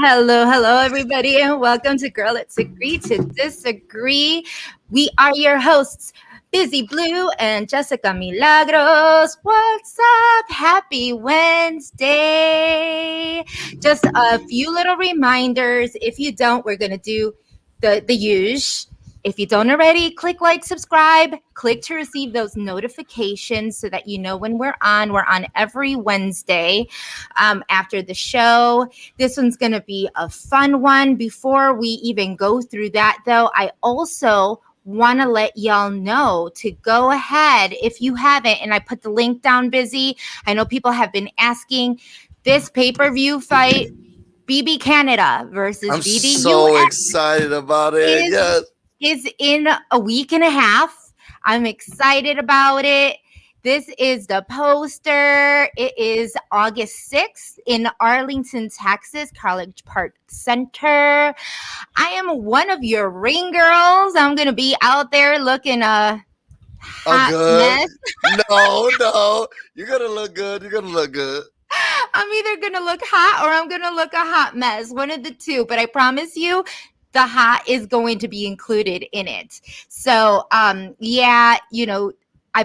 Hello, everybody, and welcome to Girl Let's Agree to Disagree. We are your hosts, Busy Blue and Jessica Milagros. What's up? Happy Wednesday. Just a few little reminders. If you don't, we're going to do the usual. If you don't already, click like, subscribe, click to receive those notifications so that you know when we're on. We're on every Wednesday after the show. This one's going to be a fun one. Before we even go through that, though, I also want to let y'all know to go ahead if you haven't, and I put the link down, Busy. I know people have been asking this pay-per-view fight, BB Canada versus I'm BB so US excited about it. Yes. is in a week and a half. I'm excited about it. This is the poster. It is August 6th in Arlington, Texas, College Park Center. I am one of your ring girls. I'm going to be out there looking hot good. mess. No. You're going to look good. You're going to look good. I'm either going to look hot or I'm going to look a hot mess. One of the two. But I promise you, the hot is going to be included in it. So, I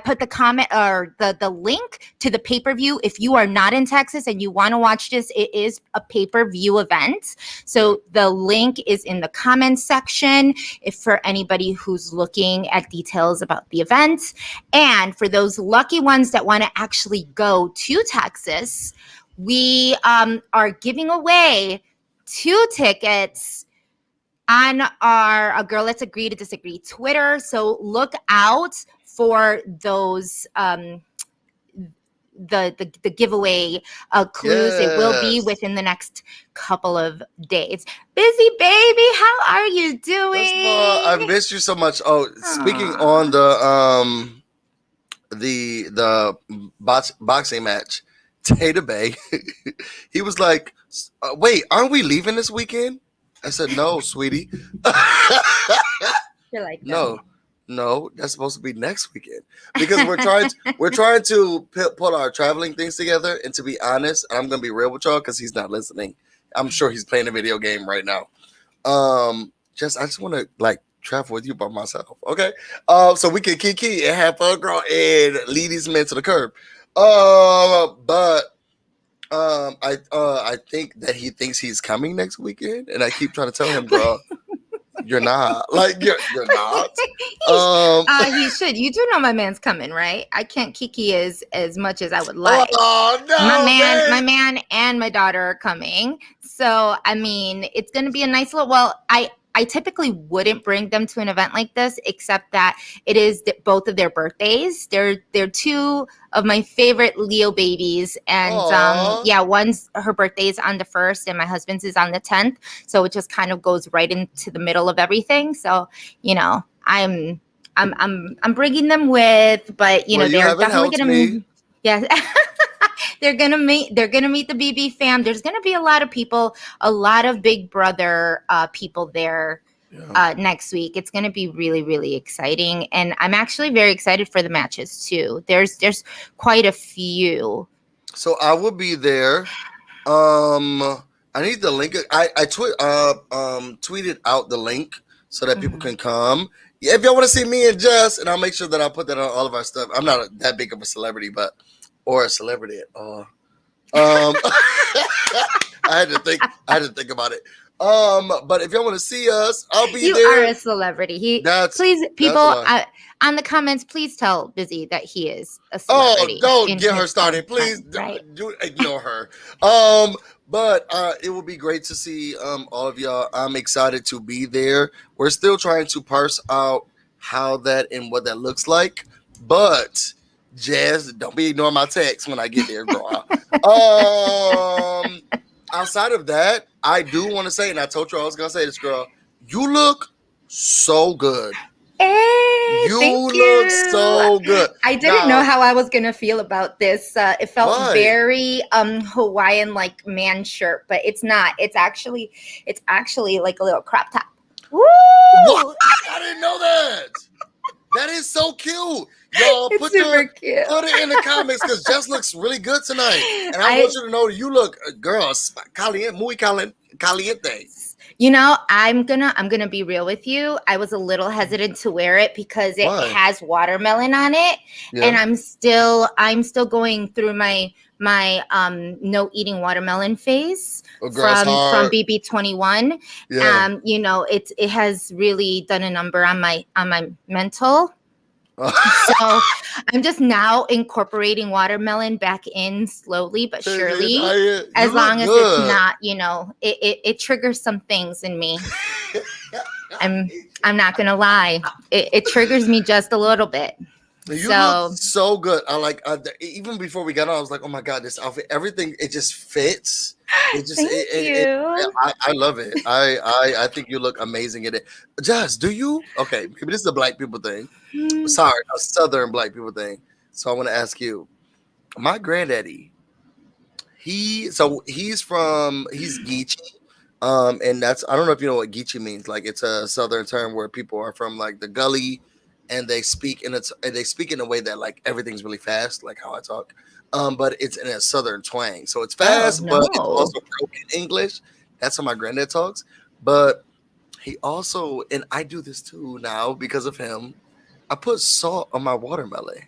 put the comment or the link to the pay-per-view. If you are not in Texas and you want to watch this, it is a pay-per-view event. So the link is in the comments section if for anybody who's looking at details about the event. And for those lucky ones that want to actually go to Texas, we are giving away 2 tickets on our A Girl Let's Agree to Disagree Twitter. So look out for those the giveaway clues. It will be within the next couple of days. Busy baby, how are you doing? I miss you so much. Speaking on the boxing match, Tater Bay, he was like, wait, aren't we leaving this weekend? I said, no, sweetie. You're like, no, that's supposed to be next weekend because we're trying to put our traveling things together. And to be honest, I'm gonna be real with y'all because he's not listening. I'm sure he's playing a video game right now. I just want to travel with you by myself, okay? So we can kiki and have fun, girl, and lead these men to the curb. I think that he thinks he's coming next weekend, and I keep trying to tell him, bro, you're not. You're not. He should. You do know my man's coming, right? I can't kiki as much as I would like. Oh no, my man, and my daughter are coming. So I mean, it's going to be a nice little. Well, I typically wouldn't bring them to an event like this, except that it is both of their birthdays. They're 2 of my favorite Leo babies. And one's her birthday is on the 1st and my husband's is on the 10th. So it just kind of goes right into the middle of everything. So, I'm bringing them with, but they're definitely going to, yeah. They're gonna meet the BB fam. There's gonna be a lot of people, a lot of Big Brother people there next week. It's gonna be really, really exciting, and I'm actually very excited for the matches too. There's quite a few. So I will be there. I need the link. I tweeted out the link so that people can come. Yeah, if y'all want to see me and Jess, and I'll make sure that I'll put that on all of our stuff. I'm not that big of a celebrity, or a celebrity at all. I had to think about it. But if y'all want to see us, I'll be there. You are a celebrity. Please, people, on the comments, please tell Busy that he is a celebrity. Oh, don't get her started, please. Right? Ignore her. But it will be great to see all of y'all. I'm excited to be there. We're still trying to parse out how that and what that looks like, but Jazz, don't be ignoring my text when I get there, girl. Outside of that, I do want to say, and I told you I was going to say this, girl, you look so good. Hey, you look so good. I didn't know how I was going to feel about this. It felt very Hawaiian like man shirt, but it's not. It's actually like a little crop top. Woo! What? I didn't know that. That is so cute. Y'all, put it in the comments because Jess looks really good tonight. And I want you to know you look, girl, caliente, muy caliente. caliente. You know, I'm gonna be real with you. I was a little hesitant to wear it because it Why? has watermelon on it, and Yeah. I'm still going through my no eating watermelon phase A girl's from heart. BB21. Yeah. You know, it has really done a number on my mental. So I'm just now incorporating watermelon back in slowly but surely. You As look long as good. it's not, you know, it triggers some things in me. I'm not gonna lie. It triggers me just a little bit. You So look so good. I like even before we got on, I was like, oh my god, this outfit, everything, it just fits. It just thank you. I love it. I think you look amazing in it. Jazz, do you? Okay, maybe this is a black people thing. Sorry, a southern black people thing. So I want to ask you. My granddaddy, he's Geechee. And that's, I don't know if you know what Geechee means. Like, it's a southern term where people are from like the gully, and they speak in a way that like everything's really fast, like how I talk. But it's in a southern twang, so it's fast, but it's no. also broken English. That's how my granddad talks. But he also, and I do this too now because of him. I put salt on my watermelon.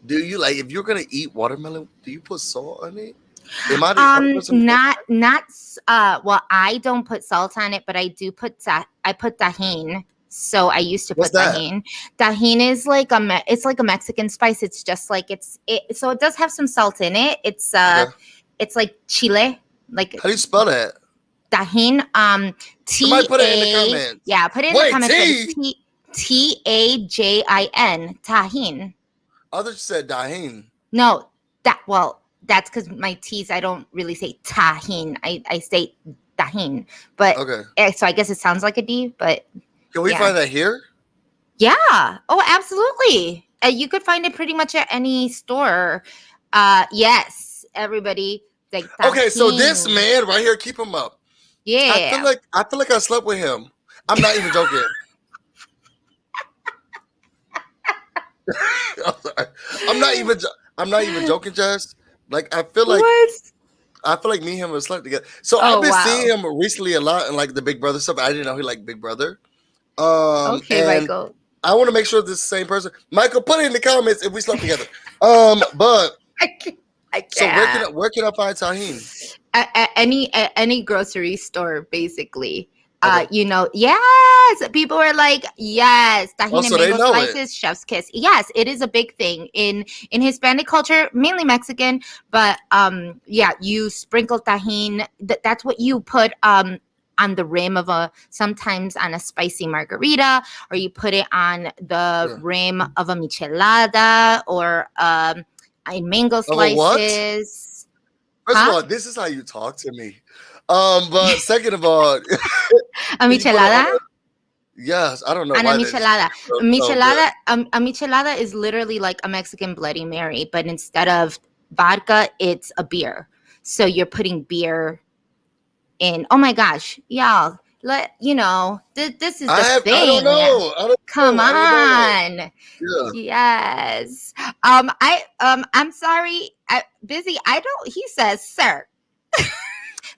Do you, like, if you're gonna eat watermelon, do you put salt on it? Am I the only person who does that? Well, I don't put salt on it, but I do put I put tahine. So I used to What's put that? tahine. Tahine is like it's like a Mexican spice. It's just like so it does have some salt in it. It's Okay. it's like chile, like How do you spell that? tahine. Somebody put it in the comments. Yeah, put it in Wait, the comments. T? Tajin. Tahine. Others said Dahin. No, that's because my T's, I don't really say tahine. I say tahine. But Okay. so I guess it sounds like a D, but Can we yeah. find that here? Yeah. Oh, absolutely. You could find it pretty much at any store. Yes, everybody. Like Okay, so this tahine. man right here, keep him up. Yeah. I feel like I slept with him. I'm not even joking. I'm sorry. I'm not even joking, Jess. Like, I feel like me and him have slept together. So I've been seeing him recently a lot in like the Big Brother stuff. I didn't know he liked Big Brother. Okay, and Michael. I want to make sure this is the same person. Michael, put it in the comments if we slept together. But I can't. so where can I find Tahine? At any grocery store, basically. Okay. You know, yes, people are like, yes, tahini so they mango know slices, chef's kiss. Yes, it is a big thing in Hispanic culture, mainly Mexican. But yeah, you sprinkle tahine. That's what you put on the rim of sometimes on a spicy margarita, or you put it on the rim of a michelada, or in mango slices. First of all, this is how you talk to me. But second of all, a michelada. Yes, I don't know. And why a michelada. A michelada is literally like a Mexican Bloody Mary, but instead of vodka, it's a beer. So you're putting beer in. Oh my gosh, y'all! This is the thing. I don't know. Come on. Yeah. Yes. I'm sorry. Busy. He says, sir.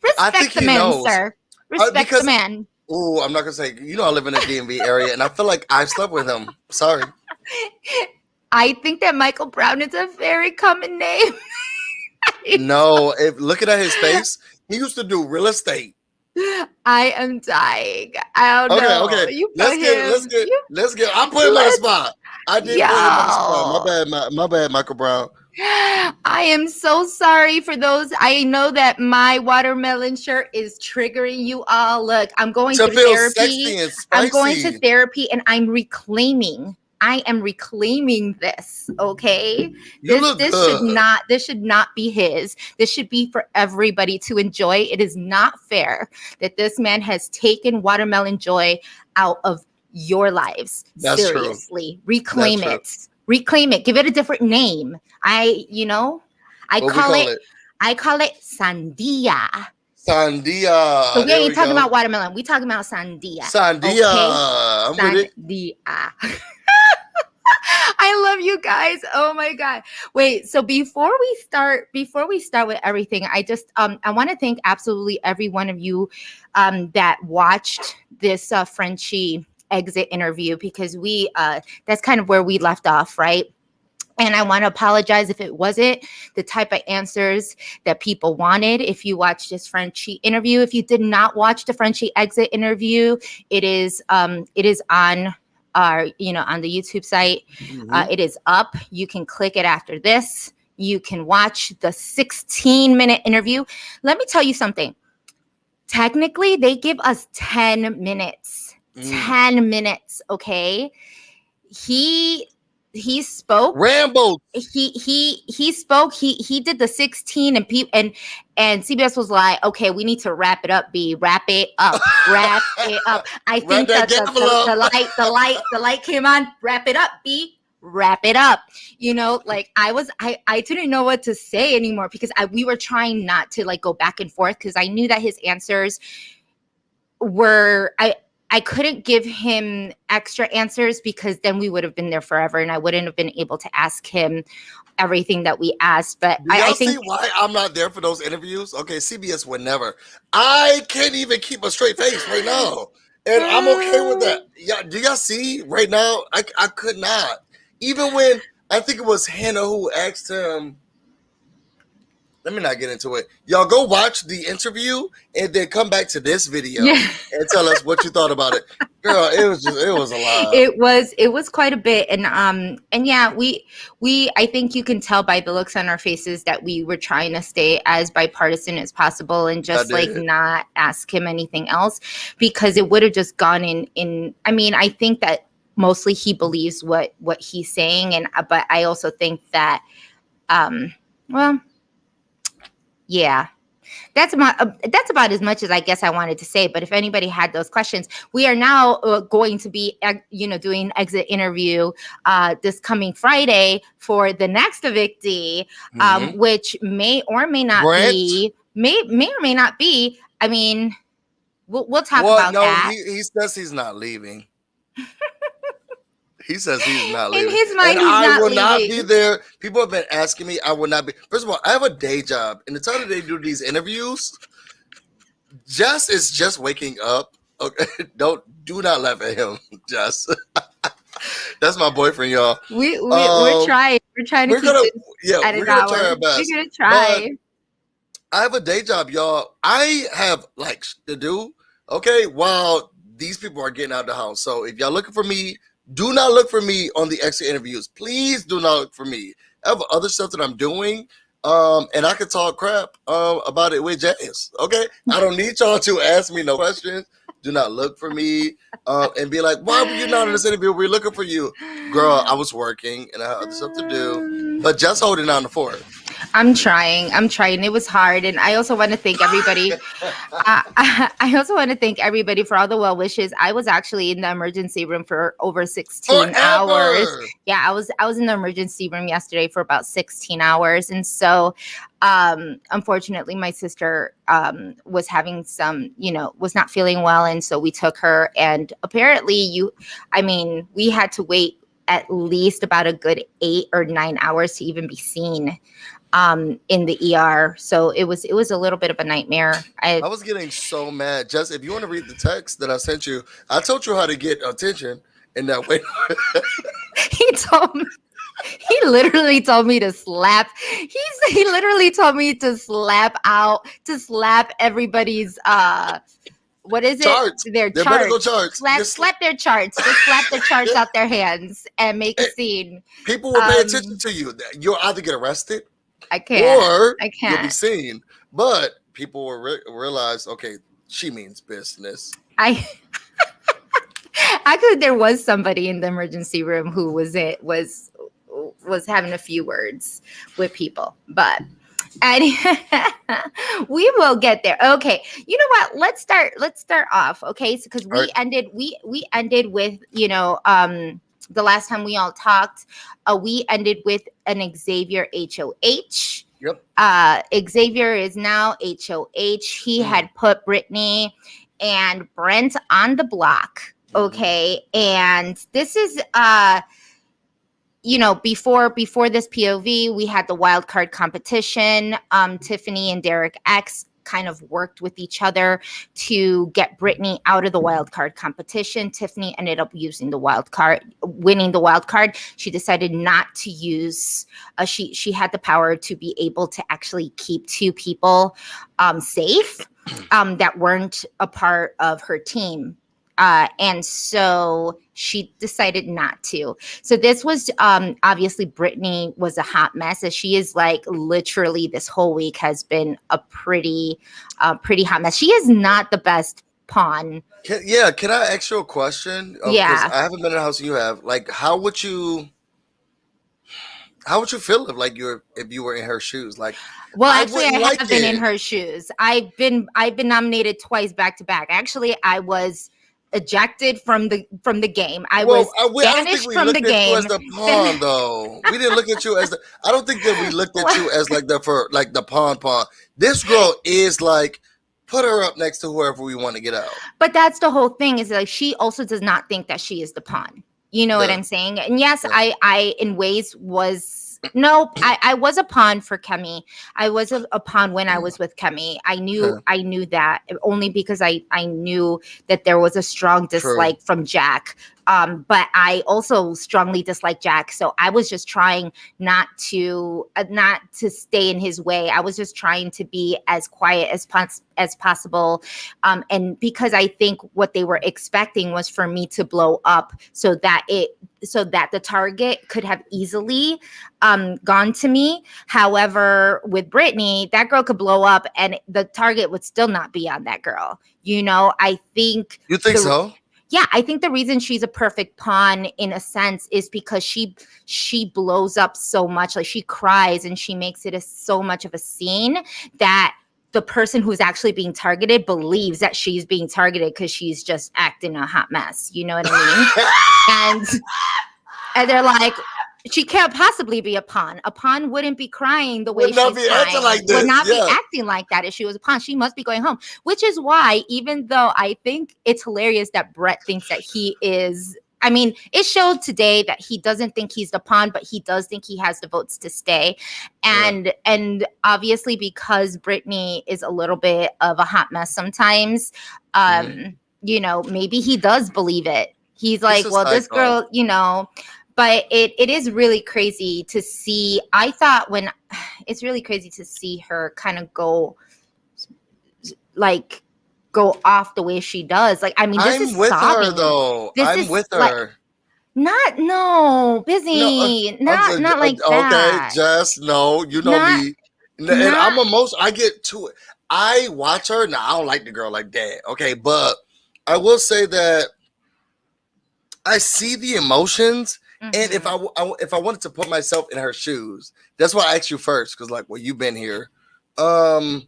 Respect the man, knows. Sir. Respect the man. Oh, I'm not gonna say. I live in the DMV area, and I feel like I slept with him. Sorry. I think that Michael Brown is a very common name. No, looking at his face, he used to do real estate. I am dying. I don't know. Okay. You let's get. I put him on the spot. I did put him on the spot. My bad, Michael Brown. I am so sorry for those. I know that my watermelon shirt is triggering you all. Look, I'm going to therapy. I'm going to therapy, and I'm reclaiming. I am reclaiming this. Okay, this should not be his. This should be for everybody to enjoy. It is not fair that this man has taken watermelon joy out of your lives. That's Seriously, true. Reclaim it. True. Reclaim it. Give it a different name. I call it sandia. Sandia. So we ain't talking about watermelon. We talking about sandia. Sandia. Okay? Sandia. I love you guys. Oh my God. Wait, so before we start with everything, I just I want to thank absolutely every one of you that watched this Frenchie exit interview, because we that's kind of where we left off, right? And I want to apologize if it wasn't the type of answers that people wanted. If you watched this Frenchie interview, if you did not watch the Frenchie exit interview, it is on our, on the YouTube site. It is up. You can click it after this. You can watch the 16-minute interview. Let me tell you something. Technically, they give us 10 minutes. 10 minutes, okay? He spoke. Rambo. He spoke. He did the 16, and CBS was like, okay, we need to wrap it up. Wrap it up. Wrap it up. I think that the light came on. Wrap it up. Wrap it up. Like I didn't know what to say anymore, because we were trying not to like go back and forth, because I knew that his answers were I couldn't give him extra answers, because then we would have been there forever and I wouldn't have been able to ask him everything that we asked. But I think, see why I'm not there for those interviews? Okay, CBS would never. I can't even keep a straight face right now. And I'm okay with that. Yeah, do y'all see right now? I could not. Even when I think it was Hannah who asked him. Let me not get into it. Y'all go watch the interview and then come back to this video and tell us what you thought about it. Girl, it was a lot. It was quite a bit. And yeah, we I think you can tell by the looks on our faces that we were trying to stay as bipartisan as possible and just like not ask him anything else, because it would have just gone in. I mean, I think that mostly he believes what he's saying, but I also think that well, yeah, that's about as much as I guess I wanted to say. But if anybody had those questions, we are now going to be, doing exit interview this coming Friday for the next evictee, which may or may not be, may or may not be. I mean, we'll talk about that. He says he's not leaving. He says he's not leaving. In his mind, and I will not be there. People have been asking me. I will not be. First of all, I have a day job. And the time that they do these interviews, Jess is just waking up. Okay, do not laugh at him, Jess. That's my boyfriend, y'all. We're trying. We're trying to keep it at an hour. Try our best. We're gonna try. But I have a day job, y'all. I have like to do. Okay, while these people are getting out of the house. So if y'all looking for me, do not look for me on the exit interviews. Please do not look for me. I have other stuff that I'm doing, and I can talk crap about it with James. Okay, I don't need y'all to ask me no questions. Do not look for me and be like, "Why were you not in this interview? We're looking for you, girl." I was working and I had other stuff to do, but just holding on to fort. I'm trying. It was hard. And I also want to thank everybody. I also want to thank everybody for all the well wishes. I was actually in the emergency room for over 16 hours. Yeah, I was in the emergency room yesterday for about 16 hours. And so, unfortunately, my sister was having some, was not feeling well. And so we took her. And apparently we had to wait at least about a good 8 or 9 hours to even be seen in the ER. So it was a little bit of a nightmare. I was getting so mad. Just if you want to read the text that I sent you, I told you how to get attention in that way. He literally told me to slap. He literally told me to slap everybody's what is it? Charts. Their charts. Medical charts. Slap their charts. Just slap the charts out their hands and make a scene. People will pay attention to you. You'll either get arrested, I can't. or you'll be seen. But people will realize, okay, she means business. Actually, there was somebody in the emergency room who was having a few words with people, but. And we will get there. Okay, you know what? Let's start off. Okay, so because we ended with the last time we all talked, we ended with an Xavier HOH. Yep. Xavier is now HOH. He had put Brittany and Brent on the block. Okay, and this is before this POV, we had the wild card competition. Tiffany and Derek X kind of worked with each other to get Brittany out of the wild card competition. Tiffany ended up winning the wild card. She decided not to use. She had the power to be able to actually keep 2 people safe that weren't a part of her team. And so she decided not to. So this was obviously Brittany was a hot mess, as she is like literally this whole week has been a pretty hot mess. She is not the best pawn. Can I ask you a question? Because I haven't been in a house you have. Like, how would you feel if you were in her shoes? Like, well, actually, I have been in her shoes. I've been nominated twice back to back. Actually, I was ejected from the game. I was banished from the game. As the pawn, though. We didn't look at you as I don't think that we looked at you as the pawn. This girl is like, put her up next to whoever we want to get out. But that's the whole thing, is like she also does not think that she is the pawn. You know what I'm saying? And yes, I in ways was. No, I was a pawn for Kemi. I was a pawn when I was with Kemi. I knew that only because I knew that there was a strong dislike from Jack. But I also strongly dislike Jack. So I was just trying not to stay in his way. I was just trying to be as quiet as possible. And because I think what they were expecting was for me to blow up so that the target could have easily gone to me. However, with Brittany, that girl could blow up and the target would still not be on that girl. I think. You think so? Yeah, I think the reason she's a perfect pawn in a sense is because she blows up so much. Like, she cries and she makes it so much of a scene that the person who's actually being targeted believes that she's being targeted because she's just acting a hot mess. You know what I mean? and they're like, she can't possibly be a pawn. A pawn wouldn't be crying the way she's crying. Would not be acting like that if she was a pawn. She must be going home. Which is why, even though I think it's hilarious that Brett thinks that he is. I mean, it showed today that he doesn't think he's the pawn, but he does think he has the votes to stay. And obviously, because Brittany is a little bit of a hot mess sometimes, maybe he does believe it. He's like, well, this girl, But it is really crazy to see. I thought it's really crazy to see her kind of go off the way she does. Like, I mean, this is with sobbing. Her though. I'm with her. Not busy. Not like that. Okay, just no. You know me. And I'm I get to it. I watch her. Now, I don't like the girl like that. Okay, but I will say that I see the emotions. Mm-hmm. And if I wanted to put myself in her shoes, that's why I asked you first, because you've been here. I'm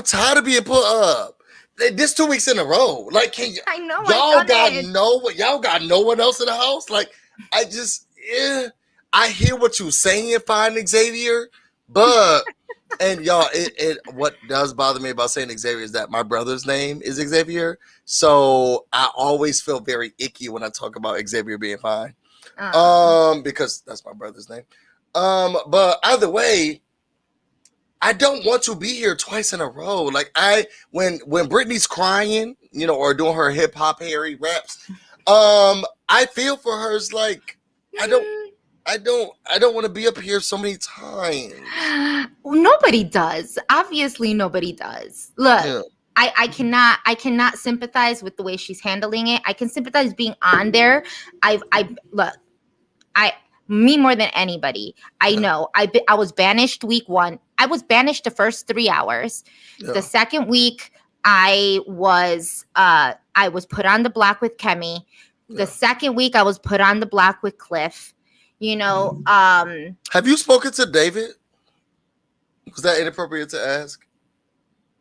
tired of being put up. This 2 weeks in a row. Like, I know y'all got no one else in the house. Like, I hear what you're saying, fine, Xavier, but and y'all, what does bother me about saying Xavier is that my brother's name is Xavier. So I always feel very icky when I talk about Xavier being fine. Because that's my brother's name. But either way, I don't want to be here twice in a row. Like, when Brittany's crying, or doing her hip hop Harry raps, I feel for her. It's like, I don't want to be up here so many times. Nobody does. Obviously, nobody does. Look, I cannot sympathize with the way she's handling it. I can sympathize being on there. Me more than anybody. I know. I was banished week 1. I was banished the first 3 hours. Yeah. The second week, I was put on the block with Kemi. Yeah. The second week, I was put on the block with Cliff. Have you spoken to David? Was that inappropriate to ask?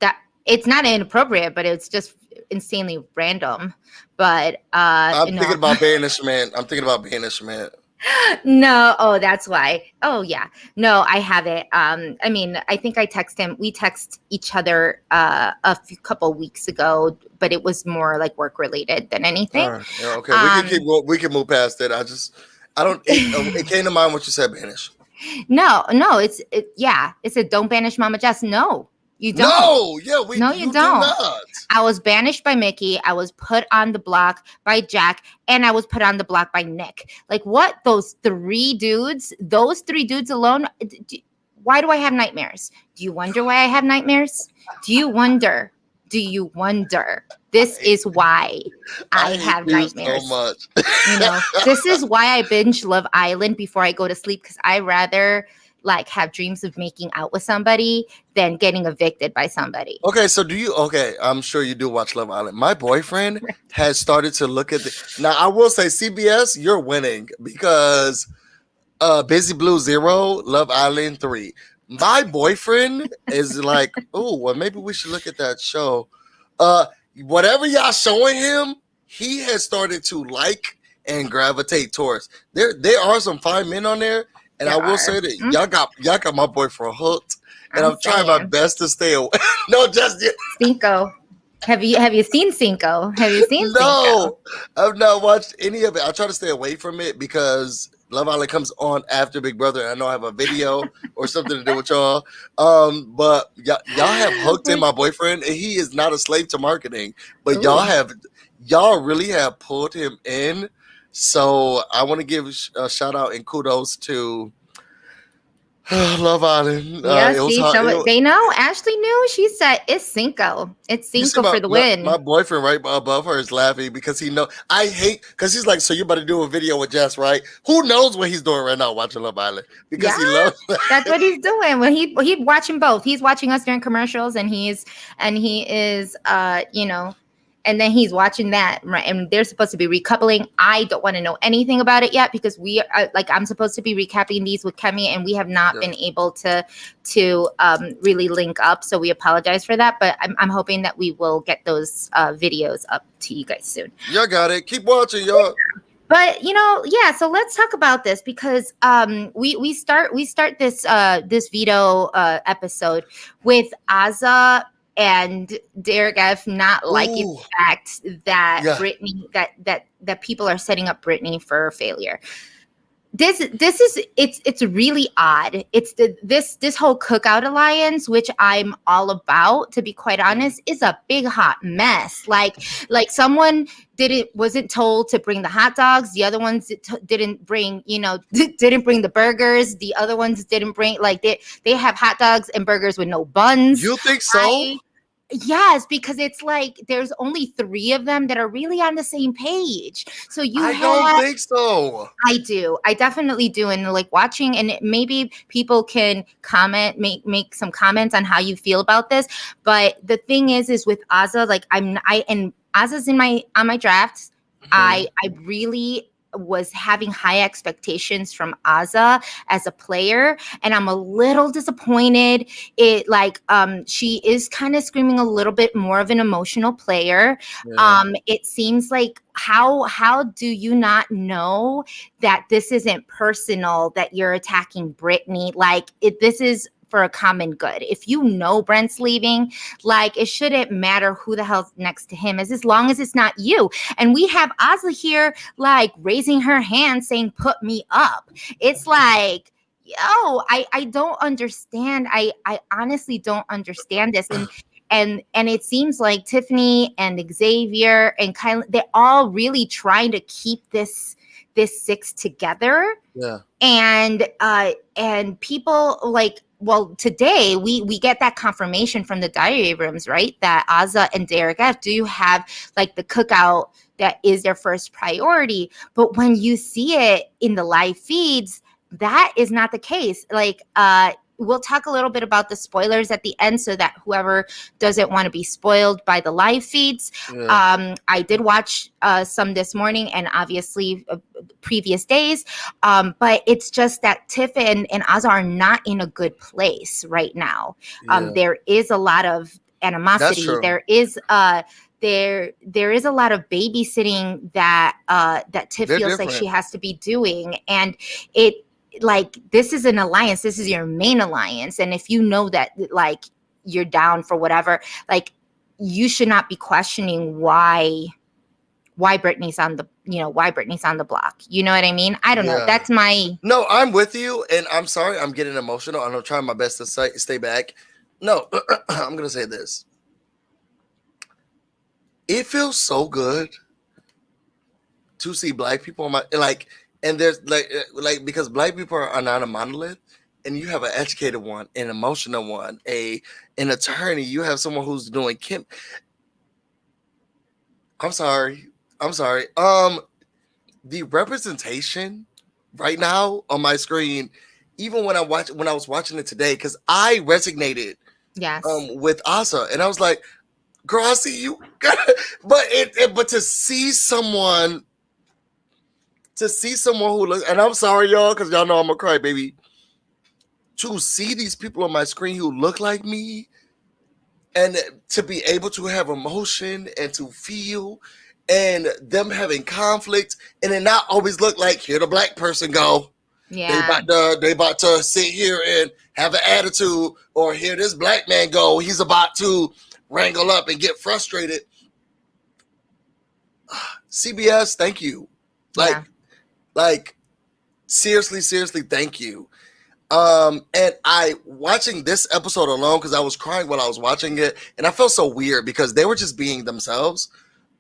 That it's not inappropriate, but it's just insanely random. But I'm thinking about banishment. No, that's why. Oh yeah, no, I haven't. I mean, I think I text him. We text each other couple weeks ago, but it was more like work related than anything. Okay, we can move past it. I don't. It came to mind what you said, banish. No, it said don't banish Mama Jess. No, you don't. No, yeah, No, you you do don't. not. I was banished by Mickey. I was put on the block by Jack, and I was put on the block by Nick. Like what? Those three dudes alone. Why do I have nightmares? Do you wonder why I have nightmares? Do you wonder? This is why I hate have you nightmares. so much. This is why I binge Love Island before I go to sleep, because I rather like have dreams of making out with somebody than getting evicted by somebody. Okay, so I'm sure you do watch Love Island. My boyfriend has started to look at now I will say CBS, you're winning because Busy Blue 0, Love Island 3. My boyfriend is like, oh, well, maybe we should look at that show. Whatever y'all showing him, he has started to like and gravitate towards. There are some fine men on there, and I will say that y'all got my boyfriend hooked, and I'm trying my best to stay away. No, just Cinco. Have you seen Cinco? Have you seen Cinco? No, I've not watched any of it. I try to stay away from it because Love Island comes on after Big Brother, and I know I have a video or something to do with y'all. But y'all have hooked in my boyfriend, and he is not a slave to marketing. But Ooh. y'all really have pulled him in. So I want to give a shout out and kudos to Love Island. They know. Ashley knew. She said it's Cinco. It's Cinco for the win. My boyfriend right above her is laughing because he know I hate because he's like, so you're about to do a video with Jess, right? Who knows what he's doing right now watching Love Island because he loves. That's what he's doing. When he watching both. He's watching us during commercials, and he is and then he's watching that, right? And they're supposed to be recoupling. I don't want to know anything about it yet because we are I'm supposed to be recapping these with Kemi, and we have not been able to really link up. So we apologize for that, but I'm hoping that we will get those videos up to you guys soon. Y'all got it. Keep watching, y'all. But so let's talk about this because we start this veto episode with Azah and Derek F not liking the fact that Brittany that people are setting up Brittany for failure. This is it's really odd. It's this whole Cookout alliance, which I'm all about, to be quite honest, is a big hot mess. Like someone wasn't told to bring the hot dogs. The other ones didn't bring didn't bring the burgers. The other ones didn't bring they have hot dogs and burgers with no buns. You think so? Yes, because it's like there's only 3 of them that are really on the same page. So I don't think so. I do. I definitely do. And watching, and maybe people can comment, make some comments on how you feel about this. But the thing is with Azah, and Azah's on my drafts. Mm-hmm. I really was having high expectations from Azah as a player, and I'm a little disappointed. She is kind of screaming a little bit more of an emotional player. Yeah. It seems like how do you not know that this isn't personal, that you're attacking Brittany? This is for a common good. If you know Brent's leaving, it shouldn't matter who the hell's next to him, as long as it's not you. And we have Azah here, raising her hand saying, "Put me up." It's I don't understand. I honestly don't understand this. And it seems like Tiffany and Xavier and Kylie, they're all really trying to keep this 6 together. Yeah. And people today we get that confirmation from the diary rooms, right? That Azah and Derek F do have the Cookout that is their first priority. But when you see it in the live feeds, that is not the case. We'll talk a little bit about the spoilers at the end so that whoever doesn't want to be spoiled by the live feeds. Yeah. I did watch some this morning and obviously previous days. But it's just that Tiff and Azah are not in a good place right now. Yeah. There is a lot of animosity. There is there is a lot of babysitting that Tiff feels like she has to be doing. And this is an alliance. This is your main alliance. And if you know that you're down for whatever, you should not be questioning why why Britney's on the block. You know what I mean? I don't know. Yeah. That's my. No, I'm with you, and I'm sorry, I'm getting emotional, and I'm trying my best to stay back. No, I'm gonna say this. It feels so good to see black people on my and there's because black people are not a monolith, and you have an educated one, an emotional one, an attorney. You have someone who's doing Kim. I'm sorry. The representation right now on my screen, even when I was watching it today, because I resonated Yes. with Asa, and I was like, girl, I see you. but to see someone who looks, and I'm sorry, y'all, because y'all know I'm a crybaby. To see these people on my screen who look like me, and to be able to have emotion and to feel, and them having conflict, and it not always look like here the black person go. Yeah. They about to sit here and have an attitude, or here this black man go. He's about to wrangle up and get frustrated. CBS, thank you. Like seriously, thank you. And I watching this episode alone, because I was crying while I was watching it, and I felt so weird because they were just being themselves.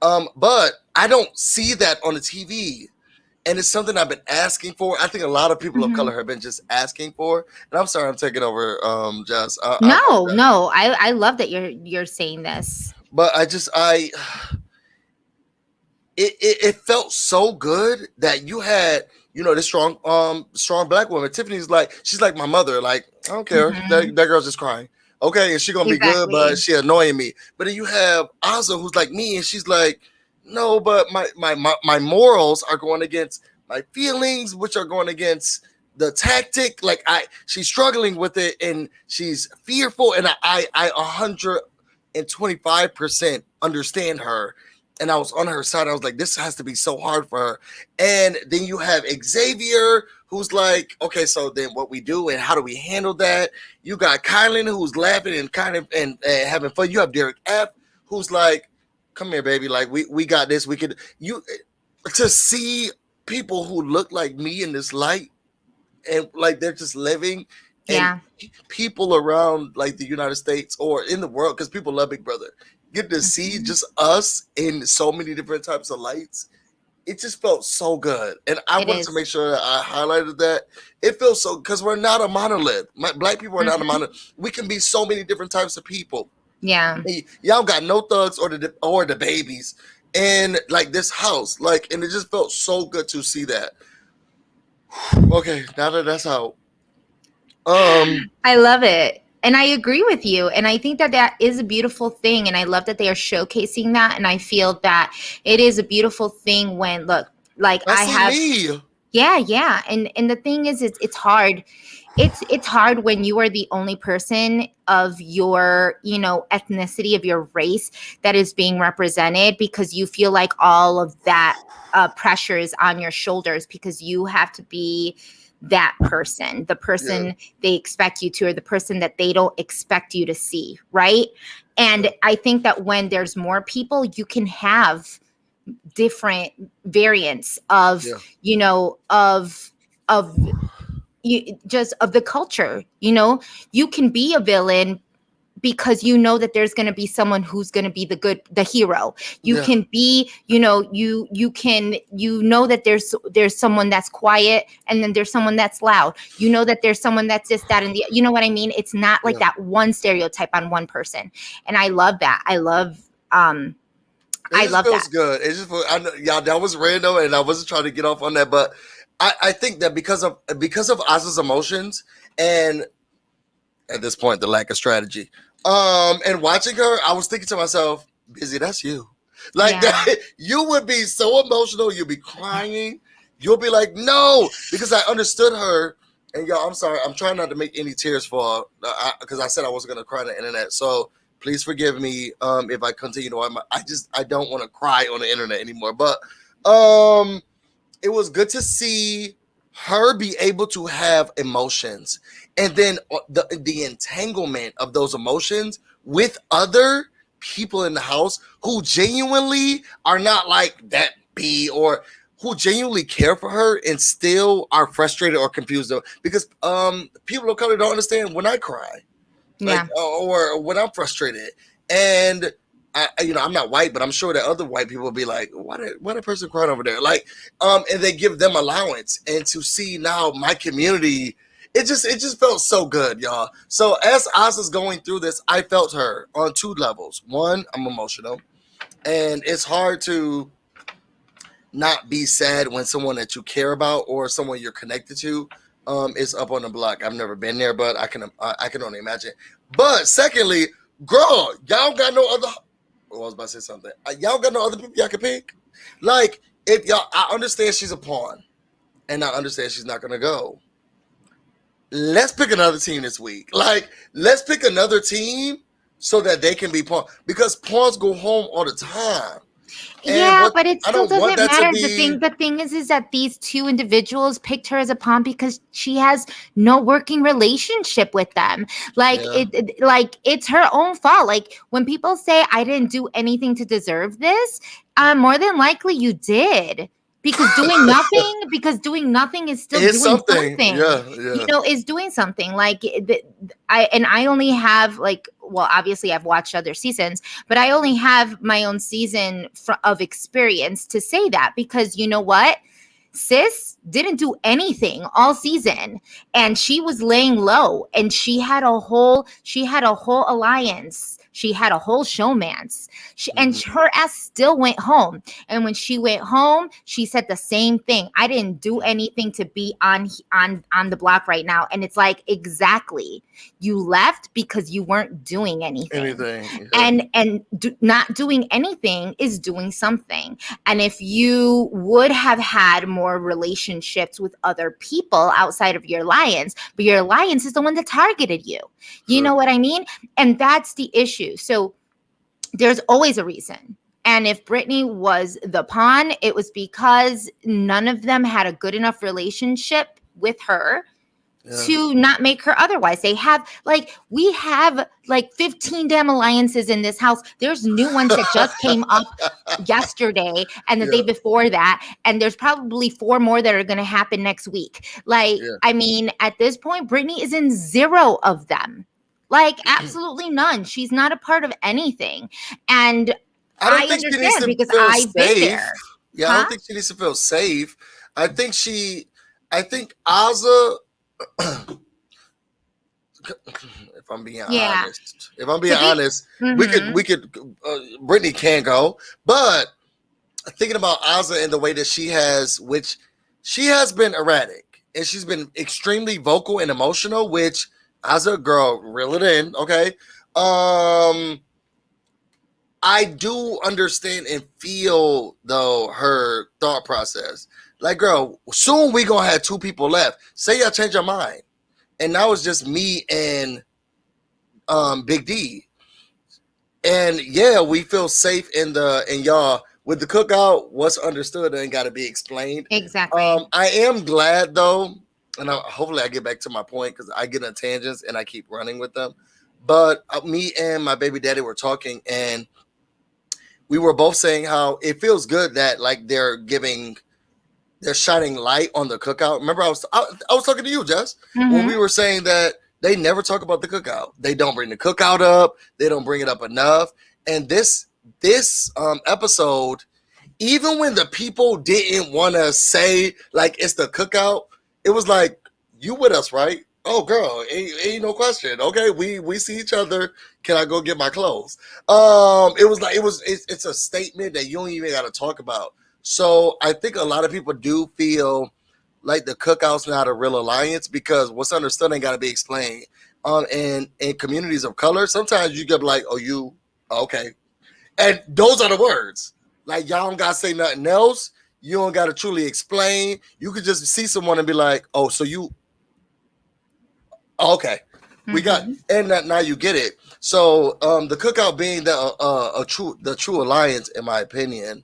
But I don't see that on the TV. And it's something I've been asking for. I think a lot of people of color have been just asking for. And I'm sorry I'm taking over, Jess. No. I love that you're saying this. But it felt so good that you had, this strong black woman. Tiffany's she's like my mother. Like, I don't care. That girl's just crying. Okay, and she's gonna be good, but she annoying me. But then you have Asa, who's like me, and she's like, no, but my morals are going against my feelings, which are going against the tactic. Like she's struggling with it, and she's fearful, and I 125% understand her. And I was on her side. I was like, this has to be so hard for her. And then you have Xavier, who's like, okay, so then what we do and how do we handle that? You got Kylan, who's laughing and kind of and having fun. You have Derek F, who's like, come here, baby. Like, we got this. We could to see people who look like me in this light, and like they're just living. And people around like the United States or in the world, because people love Big Brother, get to see just us in so many different types of lights. It just felt so good. And I wanted to make sure that I highlighted that. It feels so, because we're not a monolith. Black people are not a monolith. We can be so many different types of people. Yeah. Y'all got no thugs or the babies in like this house. Like, and it just felt so good to see that. Okay, now that that's out. I love it. And I agree with you. And I think that is a beautiful thing. And I love that they are showcasing that. And I feel that it is a beautiful thing when, look, like me. Yeah. And the thing is, it's hard. It's hard when you are the only person of your, ethnicity, of your race that is being represented, because you feel like all of that pressure is on your shoulders, because you have to be that person, the person they expect you to, or the person that they don't expect you to see, right? And I think that when there's more people, you can have different variants of, of the culture. You can be a villain because that there's going to be someone who's going to be the hero. You can be, that there's someone that's quiet, and then there's someone that's loud. That there's someone that's just that, and you know what I mean? It's not like that one stereotype on one person. And I love that. I love that. Feels good. It just, I know, y'all, that was random, and I wasn't trying to get off on that, but I think that because of Asa's emotions, and at this point, the lack of strategy, and watching her, I was thinking to myself, Busy, that's you. Like that, you would be so emotional, you'll be crying, you'll be like, no, because I understood her. And y'all, I'm sorry, I'm trying not to make any tears fall, because I said I wasn't gonna cry on the internet. So please forgive me if I continue to. I don't want to cry on the internet anymore. But it was good to see her be able to have emotions, and then the entanglement of those emotions with other people in the house who genuinely are not like that B, or who genuinely care for her and still are frustrated or confused though, because people of color don't understand when I cry, like, Yeah. or when I'm frustrated. And I'm not white, but I'm sure that other white people will be like, why that person crying over there? Like, and they give them allowance. And to see now my community, it just felt so good, y'all. So as Oz's going through this, I felt her on two levels. One, I'm emotional, and it's hard to not be sad when someone that you care about or someone you're connected to is up on the block. I've never been there, but I can only imagine. But secondly, girl, y'all got no other. Oh, I was about to say something. Y'all got no other people y'all can pick. Like, if y'all, I understand she's a pawn, and I understand she's not gonna go. Let's pick another team this week. Like, let's pick another team so that they can be pawn, because pawns go home all the time. Yeah, but it I still don't want doesn't that to matter. be. The thing is that these two individuals picked her as a pawn because she has no working relationship with them. Like Yeah. like it's her own fault. Like when people say I didn't do anything to deserve this, more than likely you did. Because doing nothing is still It's doing something. something. Yeah. Is doing something. Like I only have like, well, obviously I've watched other seasons, but I only have my own season of experience to say that, because you know what? Sis didn't do anything all season, and she was laying low, and she had a whole alliance. She had a whole showmance. And her ass still went home. And when she went home, she said the same thing. I didn't do anything to be on the block right now. And it's like, exactly. You left because you weren't doing anything. Yeah. Not doing anything is doing something. And if you would have had more relationships with other people outside of your alliance, but your alliance is the one that targeted you. You know what I mean? And that's the issue. So there's always a reason. And if Brittany was the pawn, it was because none of them had a good enough relationship with her to not make her otherwise. We have like 15 damn alliances in this house. There's new ones that just came up yesterday and the day before that. And there's probably 4 more that are going to happen next week. I mean, at this point, Brittany is in 0 of them. Like, absolutely none. She's not a part of anything. And I don't think she needs to because feel I've been safe. there. Yeah, I don't think she needs to feel safe. I think Azza, if I'm being honest, we could Brittany can go, but thinking about Azza and the way that she has been erratic, and she's been extremely vocal and emotional, which Azza, girl, reel it in, okay? I do understand and feel though her thought process. Like, girl, soon we gonna have 2 people left. Say y'all change your mind, and now it's just me and Big D. And yeah, we feel safe in y'all with the cookout. What's understood ain't got to be explained. Exactly. I am glad though, and hopefully I get back to my point, because I get on tangents and I keep running with them. But me and my baby daddy were talking, and we were both saying how it feels good that like they're shining light on the cookout. Remember, I was talking to you, Jess, when we were saying that they never talk about the cookout. They don't bring the cookout up. They don't bring it up enough. And this episode, even when the people didn't want to say like it's the cookout, it was like, you with us, right? Oh, girl, ain't no question. Okay, we see each other. Can I go get my clothes? It's a statement that you don't even got to talk about. So I think a lot of people do feel like the cookout's not a real alliance, because what's understood ain't got to be explained. And in communities of color, sometimes you get like, oh, you okay, and those are the words. Like, y'all don't got to say nothing else. You don't got to truly explain. You could just see someone and be like, oh, so you. Okay, we got, and now you get it. So the cookout being the true alliance, in my opinion,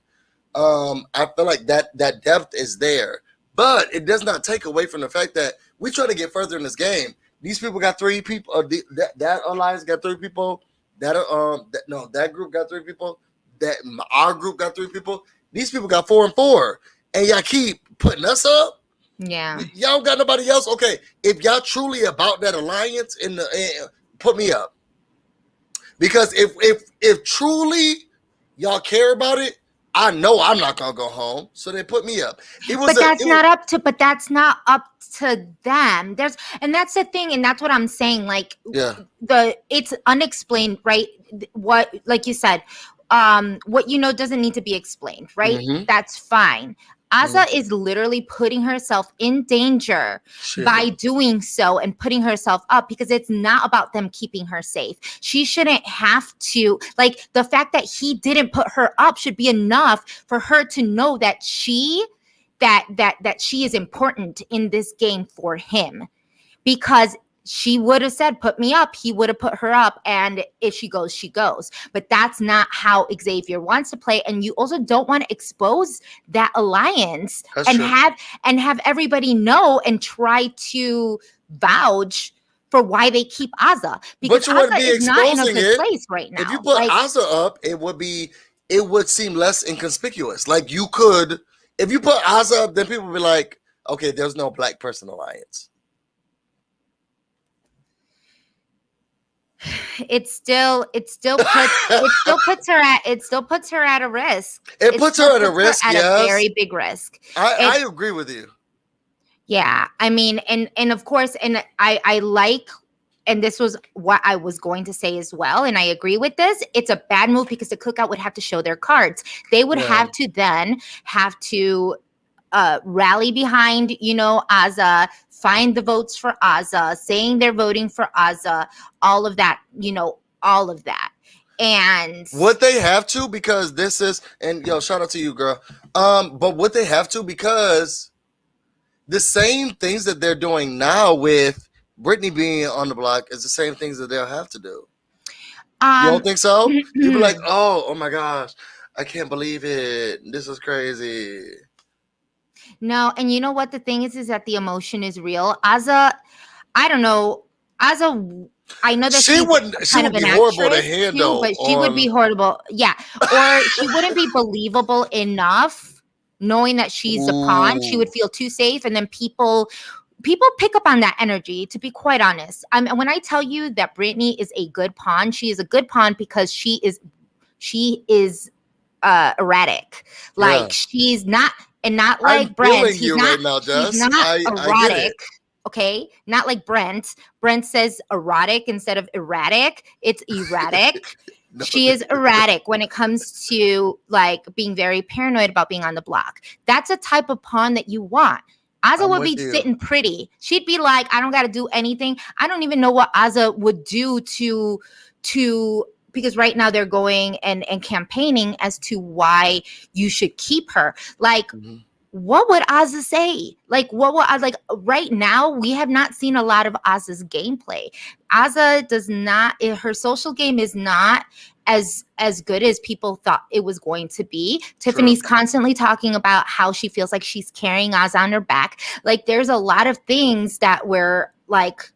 I feel like that depth is there, but it does not take away from the fact that we try to get further in this game. These people got 3 people. That alliance got 3 people. that group got 3 people. Our group got 3 people. These people got 4 and 4, and y'all keep putting us up. Yeah. Y'all got nobody else. Okay, if y'all truly about that alliance, put me up. Because if truly y'all care about it, I know I'm not gonna go home. So they put me up. But that's not up to them. That's the thing, and that's what I'm saying. Like, yeah, it's unexplained, right? What, like you said, what doesn't need to be explained, right? Mhm. That's fine. Aza is literally putting herself in danger by doing so and putting herself up, because it's not about them keeping her safe. She shouldn't have to, like, the fact that he didn't put her up should be enough for her to know that she is important in this game for him, because she would have said, put me up. He would have put her up. And if she goes, she goes. But that's not how Xavier wants to play. And you also don't want to expose that alliance and have everybody know and try to vouch for why they keep Aza. Because Aza is not in a good place right now. If you put Aza up, it would seem less inconspicuous. Like, you could, if you put Aza up, then people would be like, okay, there's no black person alliance. It still puts her at a risk. It puts her at a risk, at a very big risk. I agree with you. Yeah, I mean, and of course, and I like, and this was what I was going to say as well, and I agree with this. It's a bad move because the Cookout would have to show their cards. They would have to rally behind, Aza, find the votes for Aza, saying they're voting for Aza, all of that, all of that. And would they have to, because this is, and shout out to you, girl. But would they have to, because the same things that they're doing now with Brittany being on the block is the same things that they'll have to do. You don't think so? You'd be like, oh my gosh, I can't believe it. This is crazy. No, and you know what the thing is that the emotion is real. Aza, I don't know. Aza, I know that she would be horrible to handle, but she would be horrible. Yeah, or she wouldn't be believable enough, knowing that she's a pawn. She would feel too safe, and then people pick up on that energy. To be quite honest, when I tell you that Brittany is a good pawn, she is a good pawn because she is erratic. Like, she's not. And not like Brent. He's not erotic. Okay? Not like Brent. Brent says erotic instead of erratic. It's erratic. She is erratic when it comes to, like, being very paranoid about being on the block. That's a type of pawn that you want. Aza would be sitting pretty. She'd be like, I don't got to do anything. I don't even know what Aza would do to because right now they're going and campaigning as to why you should keep her. Like, what would Aza say? Like, right now, we have not seen a lot of Aza's gameplay. Aza does not, her social game is not as good as people thought it was going to be. Tiffany's constantly talking about how she feels like she's carrying Aza on her back. Like, there's a lot of things that were like,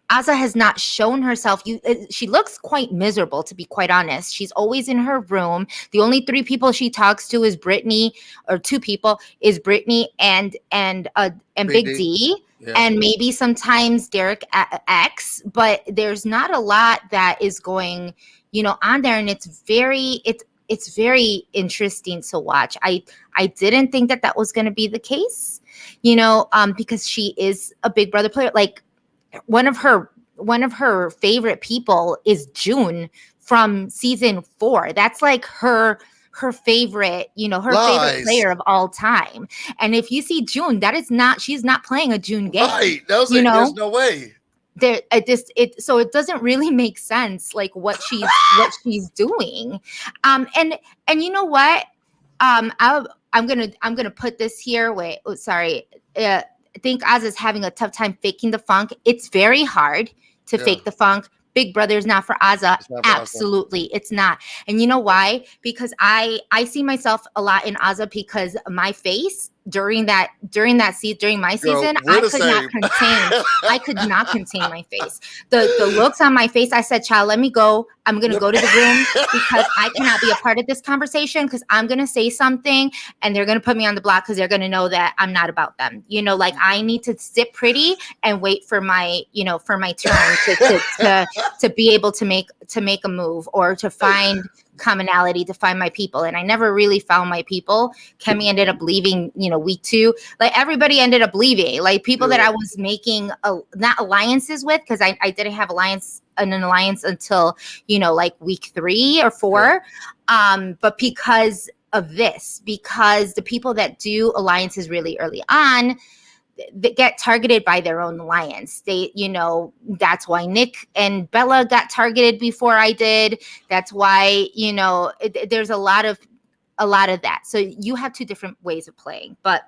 Aza has not shown herself. She looks quite miserable, to be quite honest. She's always in her room. The only 3 people she talks to is Brittany, or 2 people is Brittany and Big D. Yeah. And maybe sometimes Derek X, but there's not a lot that is going, on there, and it's very interesting to watch. I didn't think that was going to be the case, because she is a Big Brother player. Like, one of her favorite people is June from season 4. That's like her favorite, favorite player of all time. And if you see June, she's not playing a June game. Right. There's no way. So it doesn't really make sense, like, what she's doing. And you know what? I'm gonna put this here. Wait, sorry. I think Aza's having a tough time faking the funk. It's very hard to fake the funk. Big Brother is not for Aza. Absolutely, it's not. And you know why? Because I see myself a lot in Aza, because my face during my Girl, season, we're the same. I could not contain my face. The looks on my face, I said, child, let me go. I'm going to go to the room because I cannot be a part of this conversation because I'm going to say something and they're going to put me on the block because they're going to know that I'm not about them. You know, like I need to sit pretty and wait for my, you know, for my turn to be able to make a move or to find commonality, to find my people. And I never really found my people. Kemi ended up leaving, you know, week 2. Like everybody ended up leaving. Like people that I was making not alliances with, because I didn't have an alliance until, you know, like week 3 or 4. But because of this, because the people that do alliances really early on, they get targeted by their own alliance. They, you know, that's why Nick and Bella got targeted before I did. That's why, you know, there's a lot of that. So you have 2 different ways of playing, but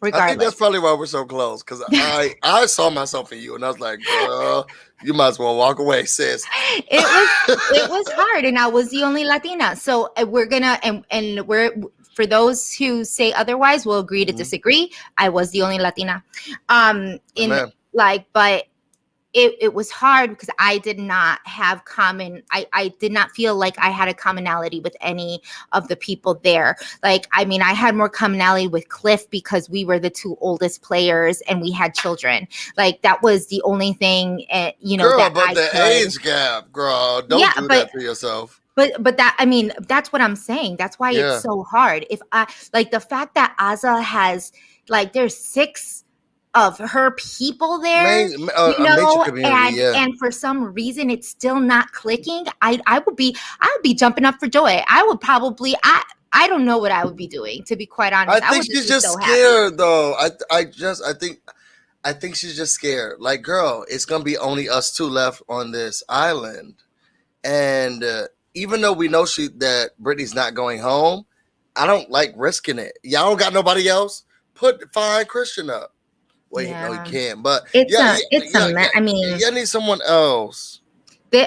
regardless. I think that's probably why we're so close, because I saw myself in you and I was like, girl, you might as well walk away, sis. It was hard, and I was the only Latina. So we're gonna and we're, for those who say otherwise, we'll agree to disagree. I was the only Latina. But it was hard because I did not have I did not feel like I had a commonality with any of the people there. Like, I mean, I had more commonality with Cliff because we were the 2 oldest players and we had children. Like that was the only thing, you know, girl, but the age gap, girl, don't do that to yourself. But that, I mean, that's what I'm saying. That's why it's so hard. If I, like the fact that Aza has, like, there's 6 of her people there, you know, and for some reason it's still not clicking. I would be jumping up for joy. I would probably, I don't know what I would be doing, to be quite honest. I think she's just scared though. I think she's just scared. Like, girl, it's gonna be only us 2 left on this island, and even though we know that Brittany's not going home, I don't like risking it. Y'all don't got nobody else? Find Christian up. Wait, no, you can't. But I mean, you need someone else.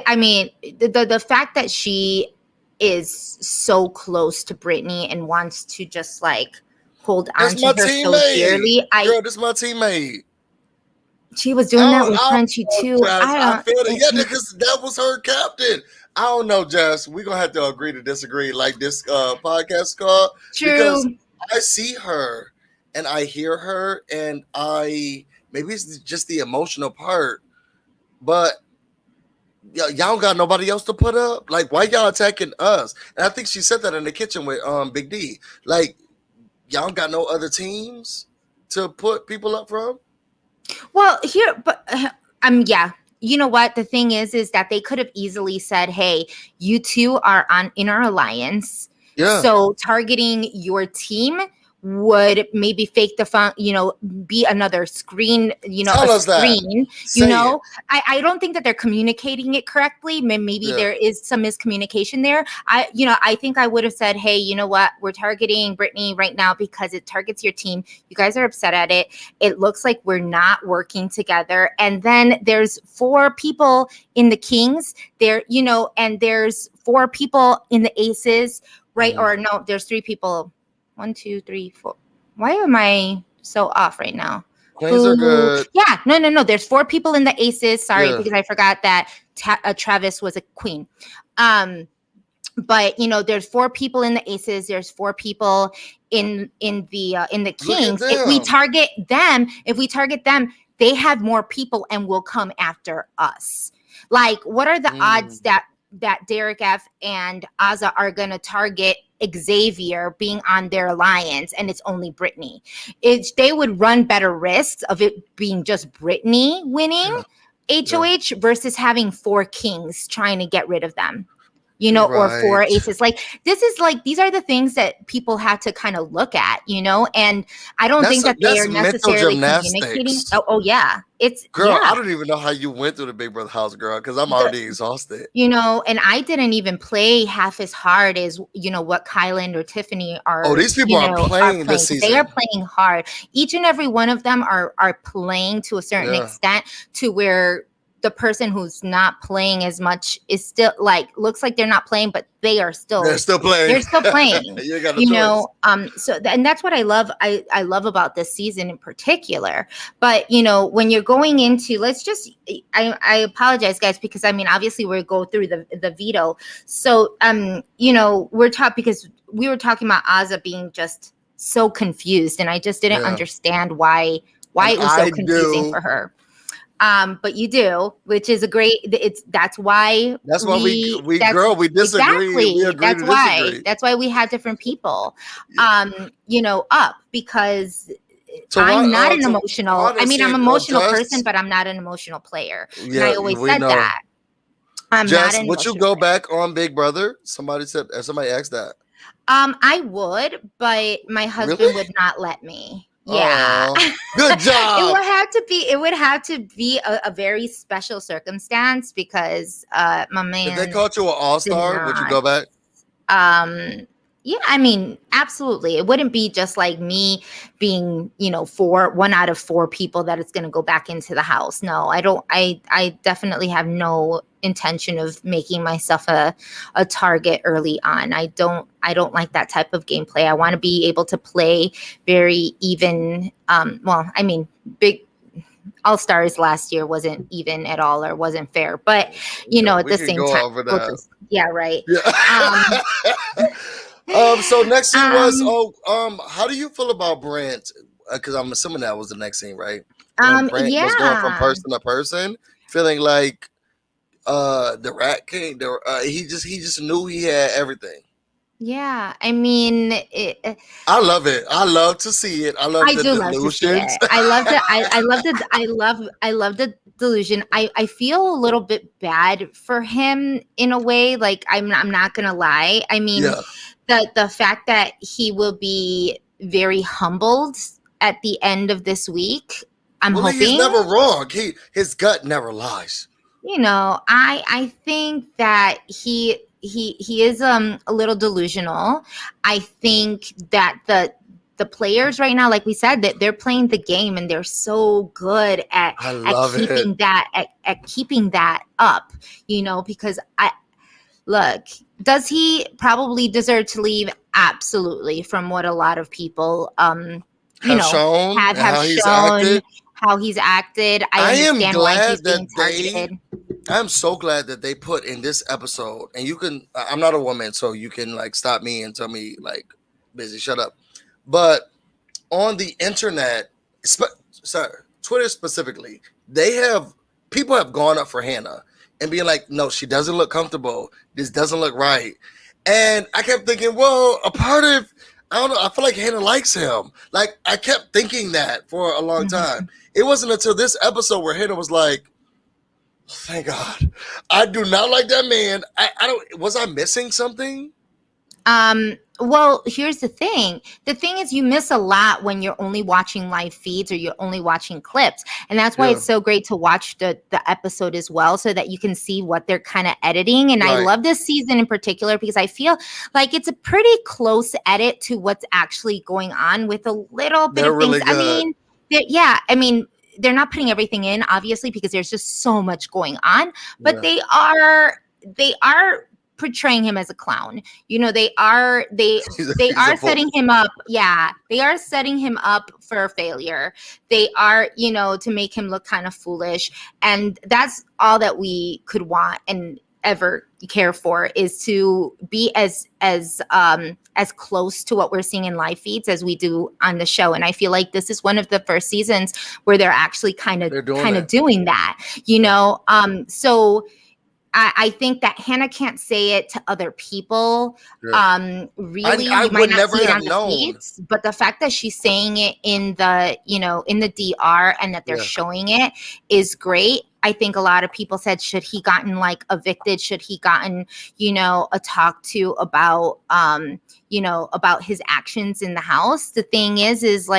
I mean, the fact that she is so close to Brittany and wants to just like hold on to her so dearly. Girl, this is my teammate. She was doing that with Frenchie too. I feel it. Yeah, because that was her captain. I don't know, Jess. We're gonna have to agree to disagree, like this podcast called. True. Because I see her and I hear her, and maybe it's just the emotional part, but y'all don't got nobody else to put up. Like, why y'all attacking us? And I think she said that in the kitchen with Big D. Like, y'all don't got no other teams to put people up from. Well, yeah. You know what? The thing is that they could have easily said, hey, you 2 are in our alliance. Yeah. So targeting your team would maybe fake the fun, you know, be another screen, you know, I don't think that they're communicating it correctly. Maybe there is some miscommunication there. I think I would have said, hey, you know what? We're targeting Brittany right now because it targets your team. You guys are upset at it. It looks like we're not working together. And then there's 4 people in the Kings there, you know, and there's 4 people in the Aces, right? Or no, there's 3 people. 1, 2, 3, 4. Why am I so off right now? Queens are good. Yeah, no. There's 4 people in the Aces. Sorry, because I forgot that Travis was a queen. But you know, there's 4 people in the Aces. There's 4 people in the Kings. If we target them, they have more people and will come after us. Like, what are the odds that Derek F and Aza are going to target Xavier being on their alliance and it's only Brittany? They would run better risks of it being just Brittany winning HOH versus having 4 Kings trying to get rid of them. You know, or 4 Aces. Like, these are the things that people have to kind of look at, you know, and I don't think that they are necessarily communicating. Oh yeah. I don't even know how you went through the Big Brother house, girl, because I'm already exhausted. You know, and I didn't even play half as hard as, you know, what Kyland or Tiffany are. Oh, these people are playing this season. They are playing hard. Each and every one of them are playing to a certain extent to where the person who's not playing as much is still like, looks like they're not playing, but they're still playing. they're still playing. You got a choice. And that's what I love. I love about this season in particular. But when you're going into, I apologize, guys, because I mean, obviously we're go through the veto. So we're taught, because we were talking about Azah being just so confused, and I just didn't understand why it was so confusing for her. But you do, which is a great. That's why we disagree. Exactly. We agree to disagree. That's why we have different people. Up, because So I'm not an emotional. I mean, I'm an emotional person, but I'm not an emotional player. And I always said that. I'm Jess, not an would you go back on Big Brother? Somebody asked that. I would, but my husband would not let me. Yeah. Aww, good job. It would have to be a very special circumstance, because my man. If they called you an all-star, would you go back? Yeah, I mean, absolutely. It wouldn't be just like me being, one out of 4 people that it's going to go back into the house. No, I don't. I definitely have no intention of making myself a target early on. I don't like that type of gameplay. I want to be able to play very even. Big All-Stars last year wasn't even at all, or wasn't fair. But at the same time, yeah, right. Yeah. So next scene was how do you feel about Brent? Because I'm assuming that was the next scene, right? When Brent was going from person to person, feeling like the Rat King. He just knew he had everything. Yeah, I mean, I love it. I love to see it. I love the delusions. I love it. I love the delusion. I feel a little bit bad for him in a way. Like, I'm not gonna lie. I mean, the fact that he will be very humbled at the end of this week. I'm hoping he's never wrong. His gut never lies. I think that he is a little delusional. I think that the players right now, like we said, that they're playing the game, and they're so good at keeping that up, because does he probably deserve to leave? Absolutely. From what a lot of people have shown how he's acted. I understand why he's being targeted. I'm so glad that they put in this episode, and I'm not a woman, so you can stop me and tell me busy, shut up. But on the internet, Twitter specifically, people have gone up for Hannah and being like, no, she doesn't look comfortable. This doesn't look right. And I kept thinking, well, a part of, I don't know, I feel like Hannah likes him. I kept thinking that for a long time. It wasn't until this episode where Hannah was like, thank God. I do not like that man. Was I missing something? Well, here's the thing. The thing is, you miss a lot when you're only watching live feeds or you're only watching clips. And that's why it's so great to watch the episode as well, so that you can see what they're kind of editing. And I love this season in particular because I feel like it's a pretty close edit to what's actually going on, with a little bit of things. Really good. They're not putting everything in, obviously, because there's just so much going on, but they are portraying him as a clown. They are setting him up. Yeah, they are setting him up for failure. They are, to make him look kind of foolish. And that's all that we could want and ever care for, is to be as close to what we're seeing in live feeds as we do on the show. And I feel like this is one of the first seasons where they're actually kind of doing that, so I think that Hannah can't say it to other people. Really, I you might not see it on the feeds, but the fact that she's saying it in the, in the DR, and that they're showing it, is great. I think a lot of people said, should he gotten evicted? Should he gotten, a talk to about, about his actions in the house? The thing is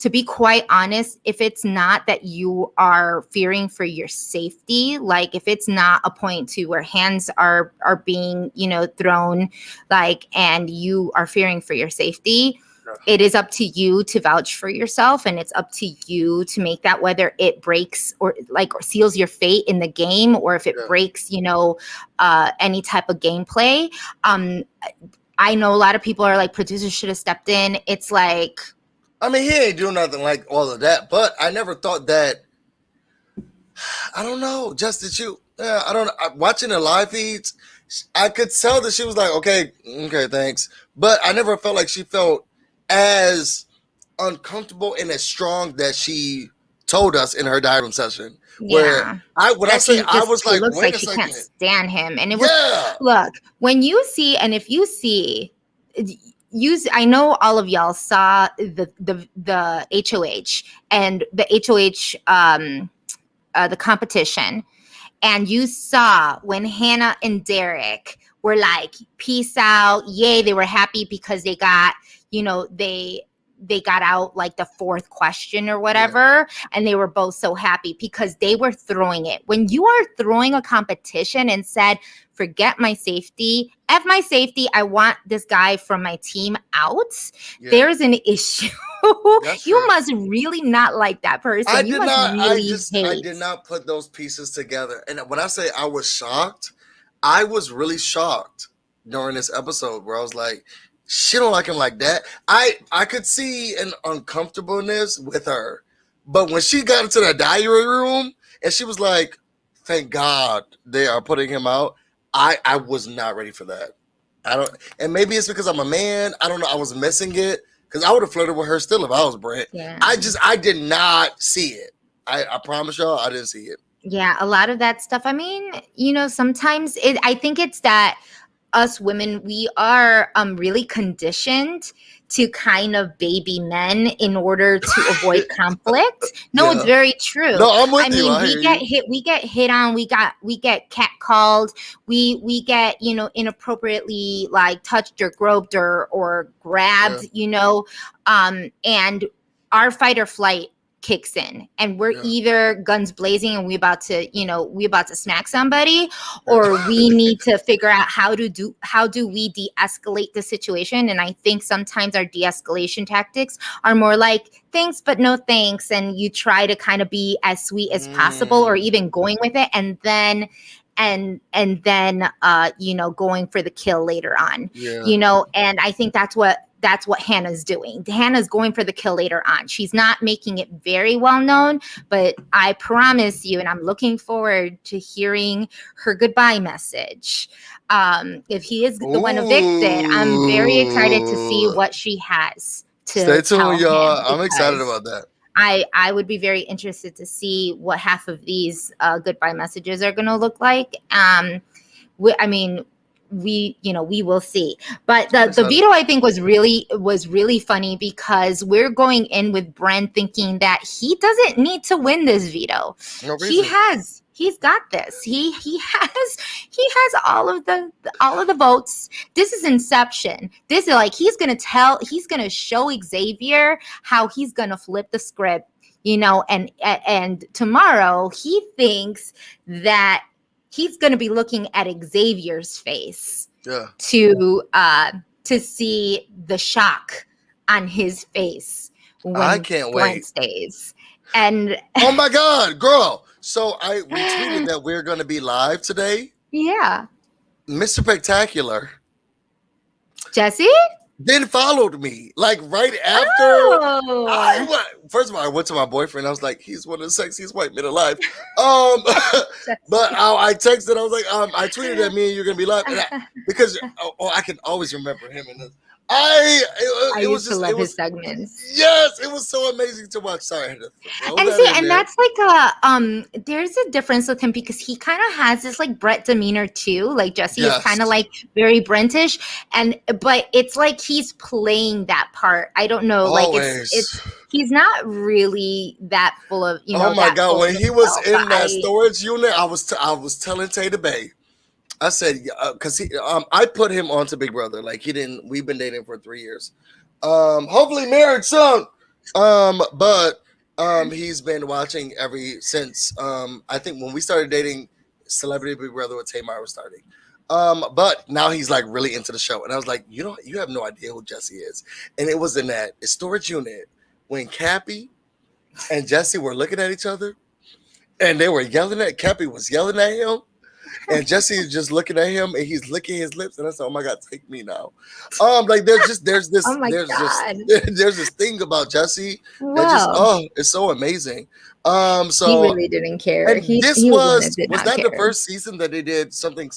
to be quite honest, if it's not that you are fearing for your safety, if it's not a point to where hands are being, thrown, and you are fearing for your safety, it is up to you to vouch for yourself, and it's up to you to make that, whether it breaks or seals your fate in the game, or if it breaks, any type of gameplay. I know a lot of people are like, producers should have stepped in. It's like, I mean, he ain't doing nothing like all of that, but I never thought that. I don't know, just that I don't know. Watching the live feeds, I could tell that she was like, okay, thanks. But I never felt like she felt as uncomfortable and as strong that she told us in her diary room session. Where I was like, looks like she can't stand him. And it was, look, when you see, and if you see, I know all of y'all saw the HOH and the HOH, the competition, and you saw when Hannah and Derek were like, peace out, yay, they were happy because they got, they got out like the fourth question or whatever, and they were both so happy because they were throwing it. When you are throwing a competition and said, forget my safety, F my safety, I want this guy from my team out, there's an issue. You must really not like that person. I did not put those pieces together. And when I say I was shocked, I was really shocked during this episode where I was like, she don't like him like that. I could see an uncomfortableness with her. But when she got into the diary room and she was like, thank God they are putting him out, I was not ready for that. And maybe it's because I'm a man. I don't know. I was missing it because I would have flirted with her still if I was Brent. Yeah. I did not see it. I promise y'all, I didn't see it. Yeah, a lot of that stuff. I mean, sometimes I think it's that us women, we are really conditioned to kind of baby men in order to avoid conflict. No, it's very true. No, I'm with you. We get hit on, we get catcalled, we get, inappropriately like touched or groped or grabbed, and our fight or flight kicks in, and we're either guns blazing and we about to smack somebody, or we need to figure out how do we de-escalate the situation. And I think sometimes our de-escalation tactics are more like thanks but no thanks, and you try to kind of be as sweet as possible, or even going with it, and then going for the kill later on. And I think that's what Hannah's doing. Hannah's going for the kill later on. She's not making it very well known, but I promise you, and I'm looking forward to hearing her goodbye message. If he is the one evicted, I'm very excited to see what she has to Stay tuned, y'all. I'm excited about that. I would be very interested to see what half of these goodbye messages are going to look like. We will see. But the veto, I think, was really funny because we're going in with Brent thinking that he doesn't need to win this veto. No reason. He's got this. He has all of the votes. This is Inception. This is like he's gonna show Xavier how he's gonna flip the script, and tomorrow he thinks that he's going to be looking at Xavier's face to see the shock on his face when I can't wait. Stays. And oh my God, girl. So we tweeted that we're going to be live today. Yeah. Mr. Spectacular. Jesse? Then followed me like right after. First of all, I went to my boyfriend. I was like, he's one of the sexiest white men alive. But I texted. I was like, I tweeted at me and you're gonna be live because I can always remember him in this. I used to love his segments. Yes, it was so amazing to watch. Sorry, and that's like there's a difference with him because he kind of has this like Brett demeanor too. Like Jesse is kind of like very Brentish, but it's like he's playing that part. I don't know, always. Like it's he's not really that full of Oh my God, when he was in that storage unit, I was telling Tay Bay. I said, because I put him onto Big Brother. Like we've been dating for 3 years. Hopefully married soon. But he's been watching since, I think when we started dating, Celebrity Big Brother with Tamar was starting. But now he's like really into the show, and I was like, you have no idea who Jesse is. And it was in that storage unit when Cappy and Jesse were looking at each other, and they were yelling at Cappy was yelling at him, and Jesse is just looking at him, and he's licking his lips, and I said, "Oh my God, take me now." Like Oh my God. there's this thing about Jesse that just Well, it's so amazing. he So really didn't care. and this He was one that did was not that the care. first season that they did something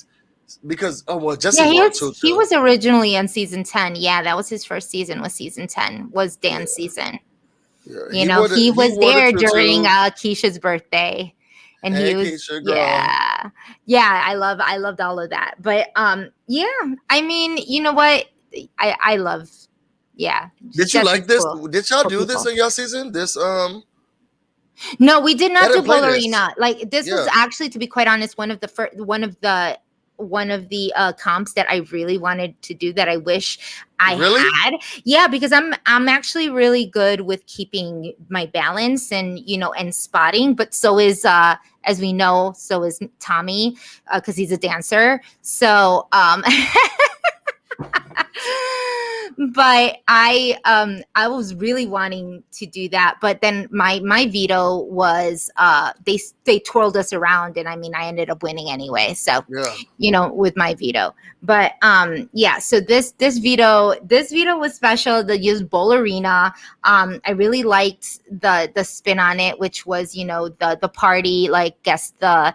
because Jesse Yeah, won too. he was originally on season 10. Yeah, that was his first season. Was season 10 was Dan's season. Yeah, You know, he was wore the there tutu. during Keisha's birthday, and Hey, he was Keisha, girl. yeah. I loved all of that. But yeah, I mean, you know what? I love yeah. Did you like this? Cool. Did y'all Cool do this people. in y'all season? This No, we did I not do didn't play this. ballerina. Like this was Yeah. actually, to be quite honest, one of the comps that I really wanted to do that I wish I Really? had. Yeah, because I'm actually really good with keeping my balance and and spotting, but so is as we know, so is Tommy, because he's a dancer. So but I was really wanting to do that, but then my veto was they twirled us around, and I mean I ended up winning anyway, so Yeah. with my veto. But yeah, so this veto was special. The use ballerina. I really liked the spin on it, which was the party, like guess the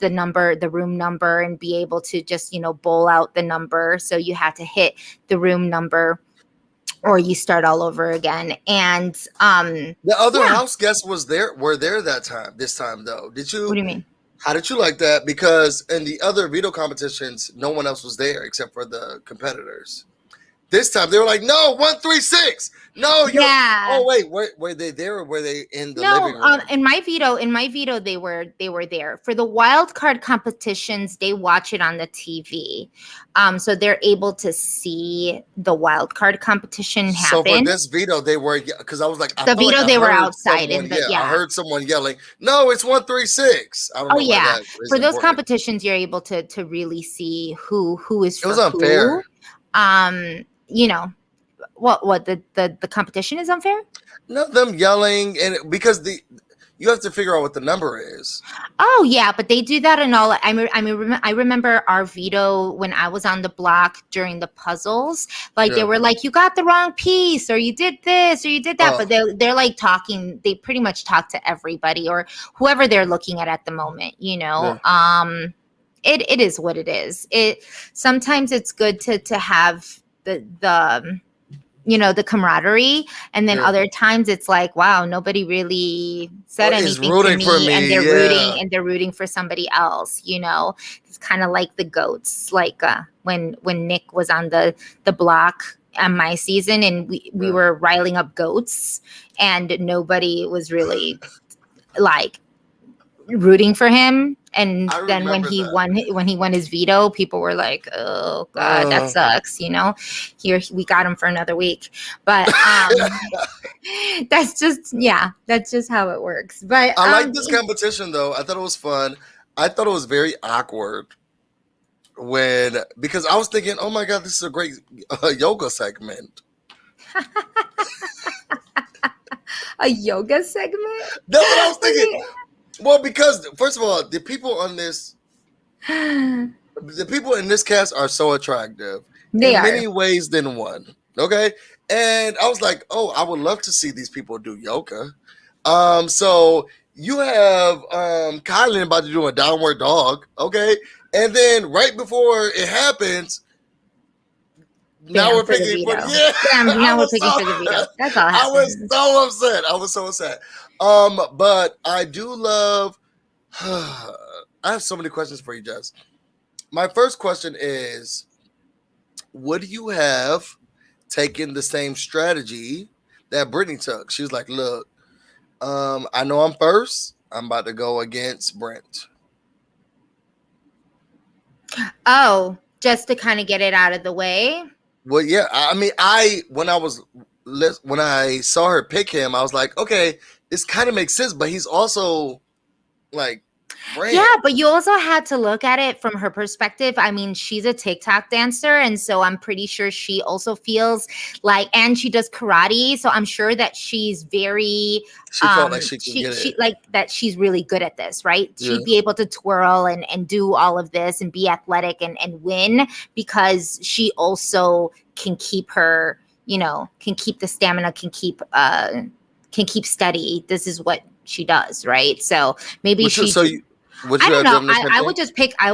number, the room number, and be able to just bowl out the number. So you had to hit the room number or you start all over again. And The other house guests were there this time though. What do you mean? How did you like that? Because in the other veto competitions, no one else was there except for the competitors. This time they were like, no, 136. No, Yeah. Oh wait, were they there or were they in the living room? In my veto, they were there for the wild card competitions. They watch it on the TV, so they're able to see the wild card competition happen. So for this veto, they were because I was like, the veto they were outside I heard someone yelling, "No, it's 136." I don't know. Yeah, for those important. Competitions, you're able to really see who is. It was unfair. What the competition is unfair? No, them yelling and because you have to figure out what the number is. Oh yeah, but they do that in all. I remember our veto when I was on the block during the puzzles. Like they were like, "You got the wrong piece," or "You did this," or "You did that." But they're like talking. They pretty much talk to everybody or whoever they're looking at the moment. It is what it is. Sometimes it's good to have the camaraderie, and then other times it's like, wow, nobody really said anything to me, and they're rooting for somebody else. It's kind of like the goats, like when Nick was on the block on my season, and we were riling up goats, and nobody was really like rooting for him. And then when he won his veto, people were like, "Oh God, that sucks." Here we got him for another week, but that's just how it works. But I like this competition though. I thought it was fun. I thought it was very awkward because I was thinking, "Oh my God, this is a great yoga segment." A yoga segment? That's what I was thinking. Well, because first of all, the people in this cast are so attractive in many ways than one. Okay, and I was like, oh, I would love to see these people do yoga. So you have Kylan about to do a downward dog. Okay, and then right before it happens. Now we're picking for now we're picking for the veto. That's all. I was so upset. But I do love. I have so many questions for you, Jess. My first question is: would you have taken the same strategy that Brittany took? She was like, "Look, I know I'm first. I'm about to go against Brent." Oh, just to kind of get it out of the way. Well, yeah. I mean, when I saw her pick him, I was like, okay, this kind of makes sense, but he's also like Brand. Yeah, but you also had to look at it from her perspective. I mean, she's a TikTok dancer, and so I'm pretty sure she also feels like, and she does karate, so I'm sure that she's very, She felt like she can get she it. like that she's really good at this, right? Yeah. She'd be able to twirl and do all of this and be athletic and win because she also can keep her, can keep the stamina, can keep steady. This is what she does, right? So maybe Would you, she so you, would I you don't have know. done the same I thing?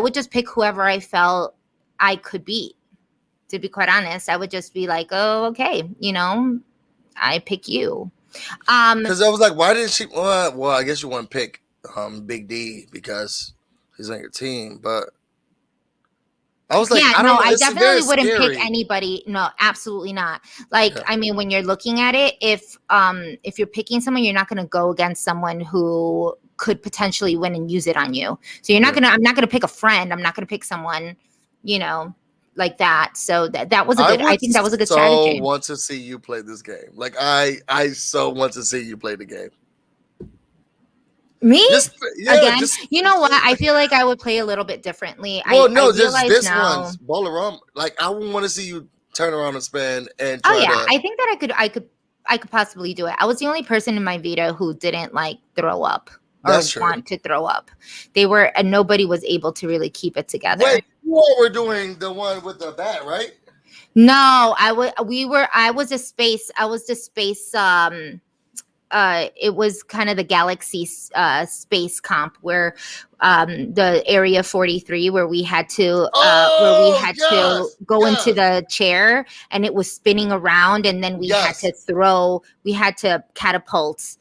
would just pick whoever I felt I could beat. To be quite honest, I would just be like, oh, okay, I pick you. Because I was like, why didn't she? Well, I guess you want to pick Big D because he's on your team. But I was like, Yeah, I no, don't know. I It's very definitely wouldn't pick scary. anybody. No, absolutely not. Like, Yeah. I mean, when you're looking at it, if you're picking someone, you're not going to go against someone who could potentially win and use it on you. So Yeah. I'm not gonna pick a friend. I'm not gonna pick someone, you know, like that. So that was I I would think that was a good so strategy. want to see you play this game. Like I so want to see you play the game. Me? Just yeah, Again, just you know what? I feel like I would play a little bit differently. well, I no, just realize this now. one's Bolarum. Like I want to see you turn around and spin and Oh try yeah, to. I think that I could possibly do it. I was the only person in my veto who didn't like throw up That's or true. want to throw up. They were, and nobody was able to really keep it together. Wait, you all were doing the one with the bat, right? No, I was a space. I was the space. It was kind of the galaxy space comp where the area 43 where we had to Oh yes, go into yes, the chair and it was spinning around and then we had yes. to catapult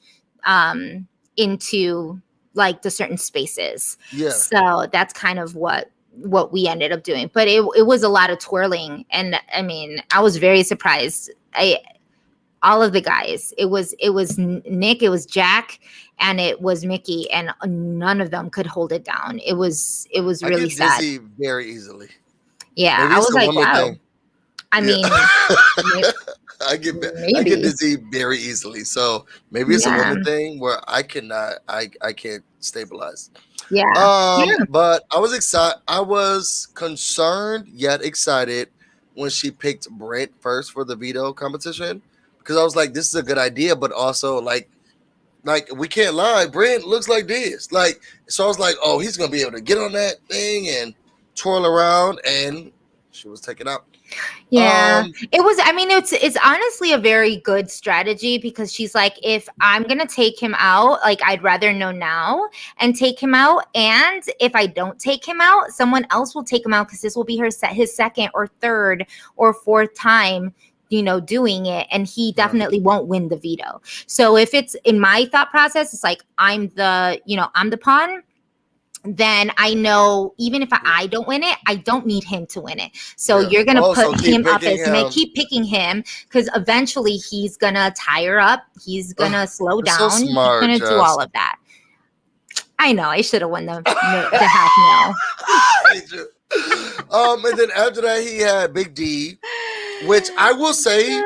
into like the certain spaces. Yeah. So that's kind of what we ended up doing, but it was a lot of twirling, and I mean I was very surprised. All of the guys. It was Nick, it was Jack, and it was Mickey, and none of them could hold it down. It was I really get sad. dizzy very easily. Yeah, Maybe I it's was a like, woman wow. thing. I Yeah. mean, I get maybe. dizzy very easily. So maybe it's a Yeah, woman thing where I can't stabilize. yeah. But I was excited. I was concerned yet excited when she picked Brent first for the veto competition because I was like, this is a good idea, but also like we can't lie, Brent looks like this. Like so I was like, oh, he's gonna be able to get on that thing and twirl around, and she was taken out. Yeah, it was. I mean, it's honestly a very good strategy because she's like, if I'm gonna take him out, like I'd rather know now and take him out. And if I don't take him out, someone else will take him out because this will be his second or third or fourth time, doing it, and he definitely won't win the veto. So if it's in my thought process, it's like I'm the pawn. Then I know even if I don't win it, I don't need him to win it. So Yeah. you're gonna Oh, put so keep him up picking as him. keep picking him because eventually he's gonna tire up. He's gonna slow You're so down. smart, He's gonna do Jess. all of that. I know I should have won the half mil. Hate you. And then after that, he had Big D, which I will say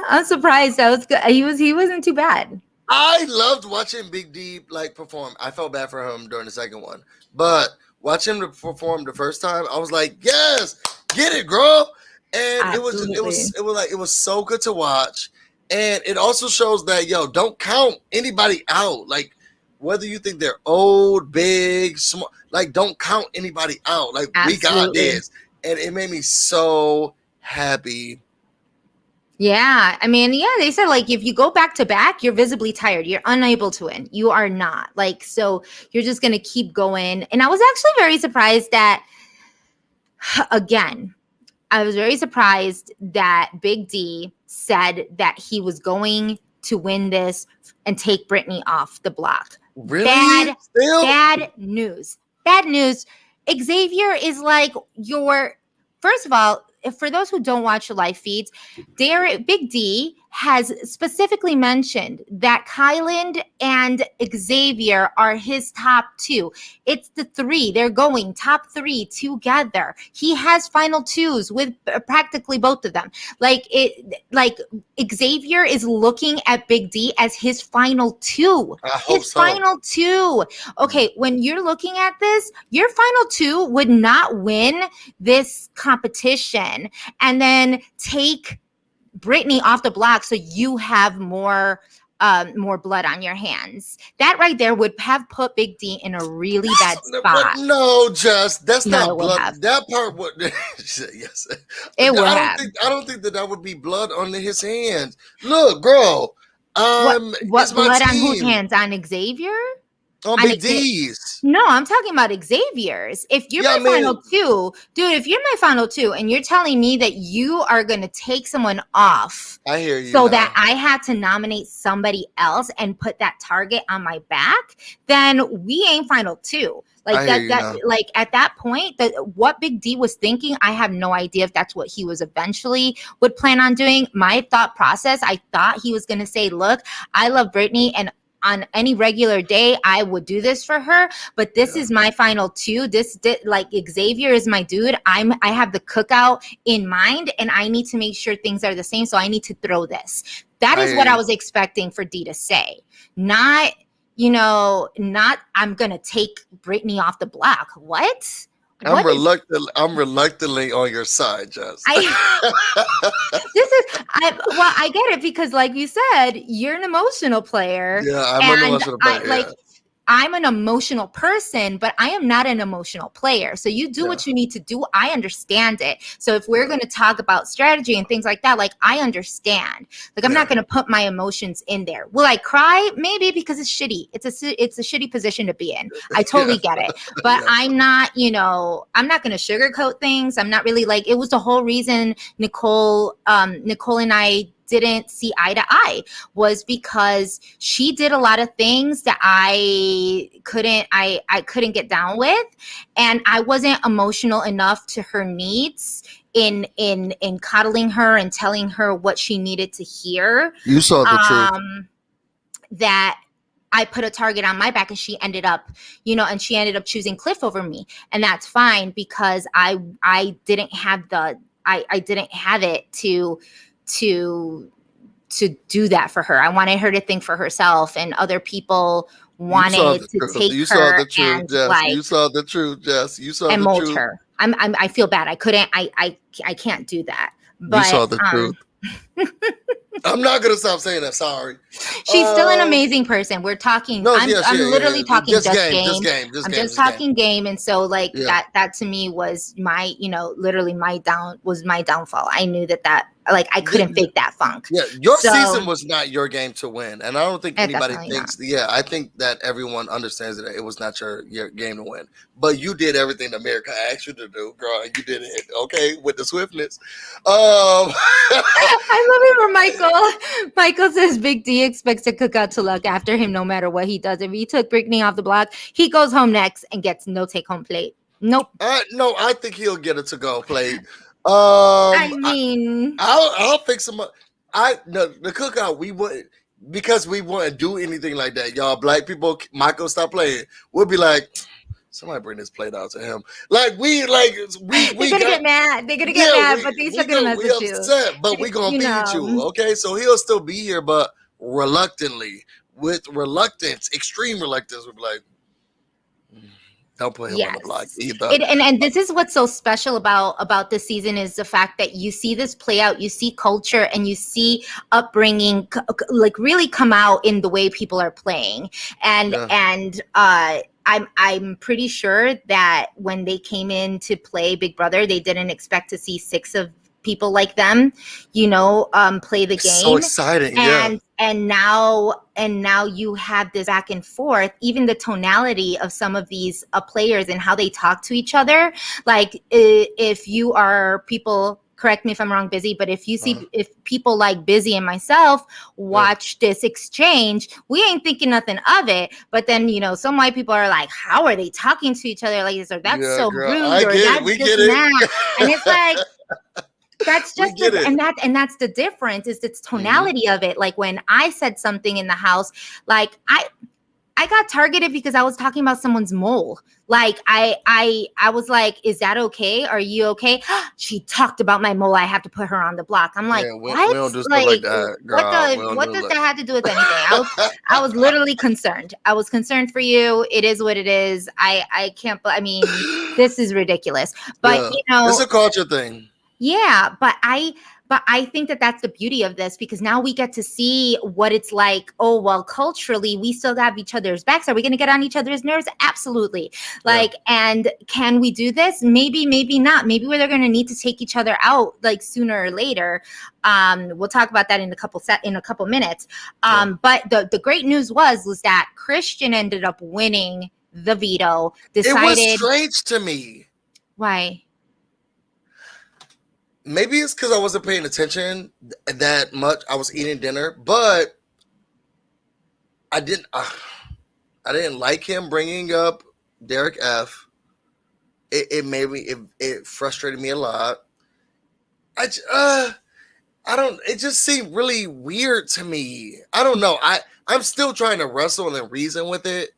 I'm surprised. That was good. He wasn't too bad. I loved watching Big D like perform. I felt bad for him during the second one, but watching him perform the first time, I was like, "Yes, get it, girl!" And Absolutely. it was so good to watch, and it also shows that don't count anybody out. Like whether you think they're old, big, small, like don't count anybody out. Like we got Absolutely. this, and it made me so happy. Yeah, I mean, yeah, they said like if you go back to back, you're visibly tired. You're unable to win. You are not. Like so you're just going to keep going. And I was actually very surprised that again, I was very surprised that Big D said that he was going to win this and take Brittany off the block. Really? Bad news. Bad news. Xavier is like first of all, for those who don't watch the live feeds, Big D has specifically mentioned that Kyland and Xavier are his top two. It's the three. They're going top three together. He has final twos with practically both of them. Like Xavier is looking at Big D as his final two. I hope His so. final two. Okay, when you're looking at this, your final two would not win this competition and then take Brittany off the block so you have more blood on your hands. That right there would have put Big D in a really bad spot. No, just that's No, not it would blood. have. That part would yes. It would I have. don't think that would be blood on his hands. Look, girl. What it's my blood on team. whose hands? On Xavier? On Big D's. No, I'm talking about Xavier's. If you're my final two, dude, if you're my final two and you're telling me that you are going to take someone off, I hear you. So that I had to nominate somebody else and put that target on my back, then we ain't final two. Like like at that point, what Big D was thinking, I have no idea if that's what he was eventually would plan on doing. My thought process, I thought he was going to say, look, I love Brittany and on any regular day, I would do this for her, but this is my final two. Like Xavier is my dude. I have the Cookout in mind, and I need to make sure things are the same. So I need to throw this. That is what I was expecting for D to say. Not I'm gonna take Brittany off the block. What? I'm reluctantly on your side, Jess. I get it because, like you said, you're an emotional player. Yeah, I'm an emotional player. I'm an emotional person, but I am not an emotional player. So you do what you need to do. I understand it. So if we're going to talk about strategy and things like that, like I understand. Like I'm not going to put my emotions in there. Will I cry? Maybe, because it's shitty. It's a shitty position to be in. I totally get it. But I'm not, I'm not going to sugarcoat things. I'm not really like, it was the whole reason Nicole and I didn't see eye to eye, was because she did a lot of things that I couldn't get down with, and I wasn't emotional enough to her needs in coddling her and telling her what she needed to hear. You saw the truth. That I put a target on my back, and she ended up, and she ended up choosing Cliff over me, and that's fine because I didn't have I didn't have it to do that for her. I wanted her to think for herself, and other people wanted to take her and like, you saw the truth, Jess. You saw and the mold truth. her. I feel bad. I couldn't. I can't do that. But you saw the truth. I'm not gonna stop saying that. Sorry. She's still an amazing person. We're talking. I'm literally talking just game. I'm just talking game, and so like that to me was my literally my downfall. I knew that like I couldn't fake that funk. Yeah, your season was not your game to win, and I don't think anybody thinks. Not. Yeah, I think that everyone understands that it was not your game to win. But you did everything America asked you to do, girl. You did it, okay, with the swiftness. I love it for Michael. Michael says Big D expects to cook out to luck after him no matter what he does. If he took Brittany off the block, he goes home next and gets no take-home plate. Nope. No, I think he'll get a to-go plate. I mean, I'll fix him up. The Cookout, we wouldn't, because we wouldn't do anything like that. Y'all black people, Michael, stop playing. We'll be like, somebody bring this plate out to him. Like we they're gonna get mad. They're gonna get mad, but they still gonna mess with you. Upset, but we gonna feed you, okay? So he'll still be here, but reluctantly, with reluctance, extreme reluctance, we'll be like, don't put him on the block either. And this is what's so special about this season is the fact that you see this play out, you see culture, and you see upbringing like really come out in the way people are playing. And I'm pretty sure that when they came in to play Big Brother, they didn't expect to see 6 of people like them, play the game. So exciting, And now you have this back and forth, even the tonality of some of these players and how they talk to each other. Like if you are people, correct me if I'm wrong, Busy, but if you see if people like Busy and myself watch this exchange, we ain't thinking nothing of it. But then, some white people are like, how are they talking to each other like this? Or that's so rude. Or that's just that. And it's like, That's We just get it. and that's the difference is its tonality of it. Like when I said something in the house, like I got targeted because I was talking about someone's mole. Like I was like, is that okay? Are you okay? She talked about my mole. I have to put her on the block. I'm like, Yeah, we what? don't do stuff like Like that, girl. We don't what do does like that have to do with anything? I was literally concerned. I was concerned for you. It is what it is. I can't, I mean, this is ridiculous. But Yeah, you know, it's a culture thing. yeah, but I think that that's the beauty of this because now we get to see what it's like. Oh, well, culturally, we still have each other's backs. Are we going to get on each other's nerves? Absolutely. Like, and can we do this? Maybe, maybe not. Maybe we're going to need to take each other out like sooner or later. We'll talk about that in a couple minutes. But the great news was that Christian ended up winning the veto. It was Decided strange to me. why. Maybe it's because I wasn't paying attention that much. I was eating dinner, but I didn't. I didn't like him bringing up Derek F. It made me. It frustrated me a lot. I don't. It just seemed really weird to me. I don't know. I'm still trying to wrestle and reason with it.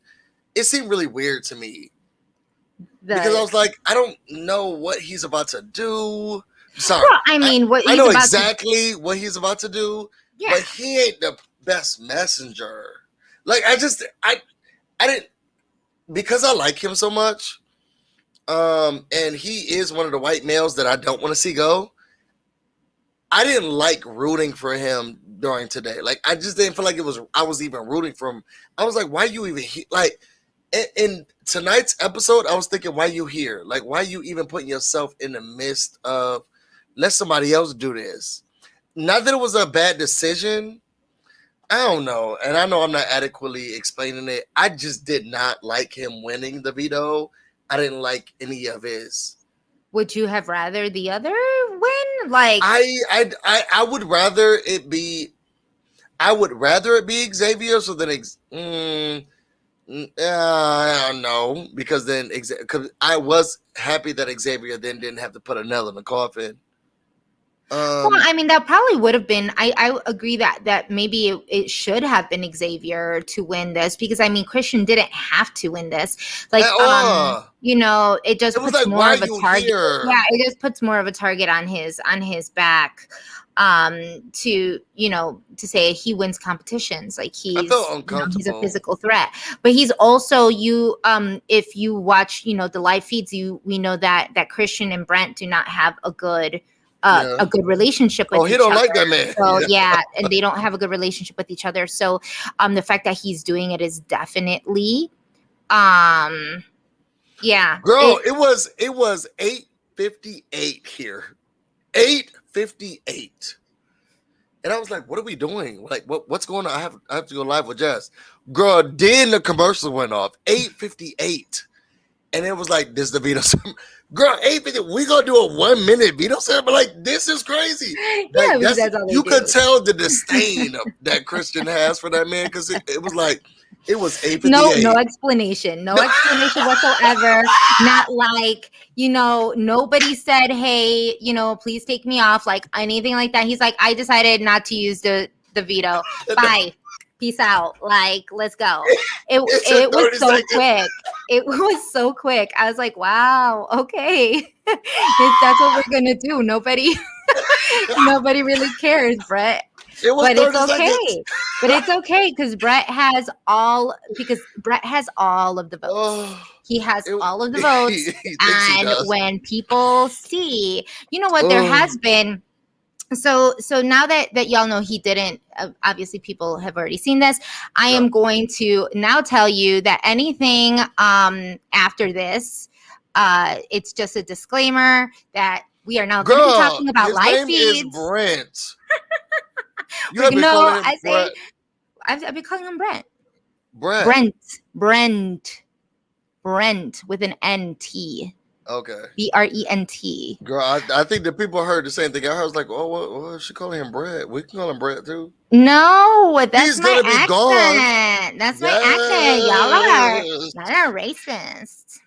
It seemed really weird to me because I was like, I don't know what he's about to do. Sorry. Well, I mean, what I he's know about exactly what he's about to do, Yeah. but he ain't the best messenger. Like I didn't because I like him so much. And he is one of the white males that I don't want to see go. I didn't like rooting for him during today. Like I just didn't feel like I was even rooting for him. I was like, why you even like in tonight's episode? I was thinking, why you here? Like, why you even putting yourself in the midst of let somebody else do this? Not that it was a bad decision. I don't know. And I know I'm not adequately explaining it. I just did not like him winning the veto. I didn't like any of his. Would you have rather the other win? Like I would rather it be Xavier so that I don't know because then because I was happy that Xavier then didn't have to put a nail in the coffin. well, I mean, that probably would have been. I agree that maybe it should have been Xavier to win this because I mean Christian didn't have to win this. Like, you know, it just puts like, more of a target. Here? Yeah, it just puts more of a target on his back. To to say he wins competitions, like he's he's a physical threat, but he's also if you watch the live feeds, we know that Christian and Brent do not have a good relationship with each other. He don't like that man. So and they don't have a good relationship with each other. So the fact that he's doing it is definitely girl, it was 8:58 here. 8:58. And I was like, what are we doing? Like, what's going on? I have to go live with Jess. Girl, then the commercial went off. 8:58. And it was like, this is the veto. Girl, 8:50. We gonna do a 1 minute veto ceremony. Like, this is crazy. Yeah, like, that's all you could tell the disdain that Christian has for that man because it was like it was 8:58. No explanation. No explanation whatsoever. Not like, nobody said, hey, please take me off, like anything like that. He's like, I decided not to use the veto. Bye. Peace out. Like, let's go. It was so quick. It was so quick. I was like, wow, okay. If that's what we're gonna do. Nobody really cares, Brett. But it's okay. But it's okay because Brett has all of the votes. He has all of the votes. And when people see, what there has been. So now that y'all know he didn't, obviously people have already seen this. I am going to now tell you that anything after this, it's just a disclaimer that we are now going to be talking about live feeds. Is Brent. I've been calling him Brent. Brent with an NT. Okay. BRENT. Girl, I think the people heard the same thing. I was like, oh, what is she calling him Brett? We can call him Brett too. No, that's He's my gonna accent. Be gone. That's my accent. Y'all are racist.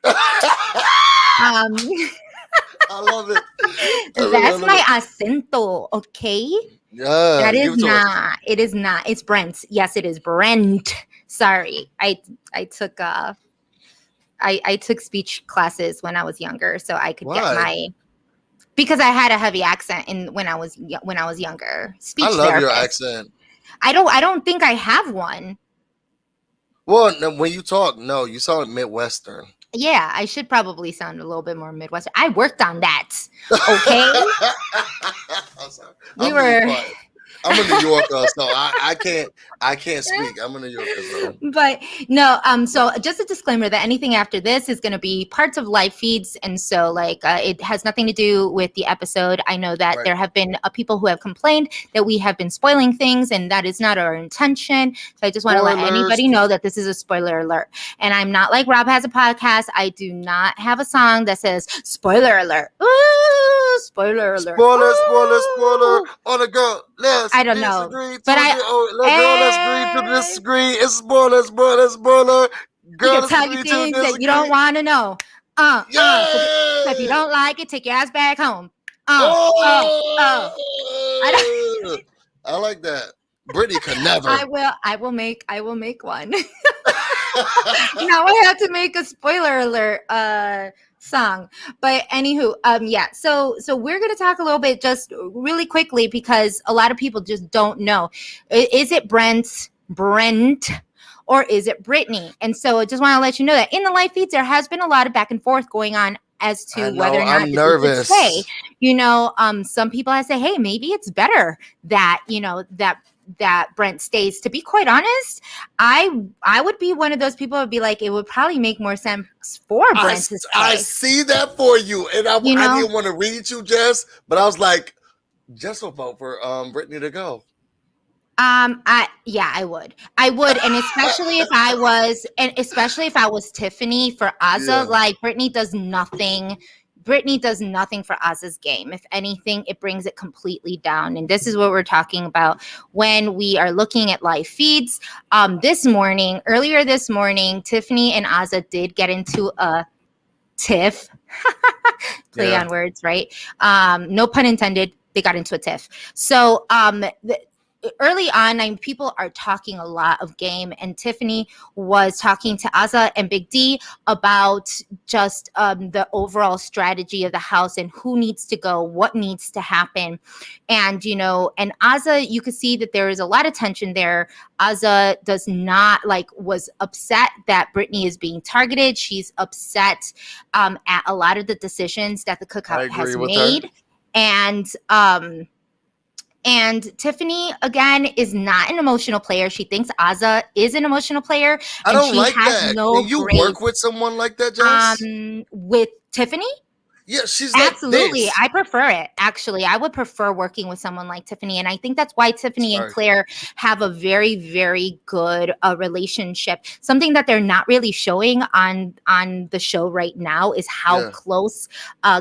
I love it. I That's love my it. acento, okay? That Yeah, is give it to us. not. It is not. It's Brent. Yes, it is Brent. Sorry, I took I took speech classes when I was younger, so I could get Why? my because I had a heavy accent in when I was younger. I Speech love your therapist. accent. I don't think I have one. Well, no, when you talk, no, you sound Midwestern. Yeah, I should probably sound a little bit more Midwestern. I worked on that. Okay, I'm sorry. we I'm gonna be were. quiet. I'm a New Yorker, so I can't speak. I'm a New Yorker, so But no, so just a disclaimer that anything after this is going to be parts of live feeds, and so like it has nothing to do with the episode. I know that right. there have been people who have complained that we have been spoiling things, and that is not our intention. So I just want to let Spoilers. anybody know that this is a spoiler alert. And I'm not like Rob has a podcast. I do not have a song that says spoiler alert. Ooh, spoiler alert. Spoiler, spoiler, spoiler. Ooh. On the girl, let's I don't know, disagree to but agree. Oh, girl, let's agree to I. disagree. It's spoiler, spoiler, spoiler. We Girl, can let's tell you agree to things that you don't disagree. want to know. So if you Yeah. don't like it, take your ass back home. I don't. Oh, I like that. Brittany could never. I will make one. Now I have to make a spoiler alert song. But anywho, yeah. So we're gonna talk a little bit just really quickly because a lot of people just don't know. Is it Brent? Or is it Brittany? And so I just want to let you know that in the live feeds, there has been a lot of back and forth going on as I to whether know. or not I'm this is a stay. nervous. Some people have said, hey, maybe it's better that, that Brent stays. To be quite honest, I would be one of those people who would be like, it would probably make more sense for Brent to stay. I see that for you, and I didn't want to read you, Jess, but I was like, Jess will vote for Brittany to go. I would, and especially if I was Tiffany for Azza, Yeah. like Brittany does nothing for Azza's game. If anything, it brings it completely down. And this is what we're talking about when we are looking at live feeds. Earlier this morning, Tiffany and Azza did get into a tiff. Play on words, right? No pun intended. They got into a tiff. So early on, people are talking a lot of game, and Tiffany was talking to Azza and Big D about just the overall strategy of the house and who needs to go, what needs to happen. And, and Azza, you could see that there is a lot of tension there. Azza was upset that Brittany is being targeted. She's upset at a lot of the decisions that the Cookout has made. Her. And Tiffany, again, is not an emotional player. She thinks Azza is an emotional player. I don't she like has that. No Can you grace, work with someone like that, Jess? With Tiffany? Yeah, she's Absolutely. like this. I prefer it. Actually, I would prefer working with someone like Tiffany. And I think that's why Tiffany and Claire have a very, very good relationship. Something that they're not really showing on the show right now is how close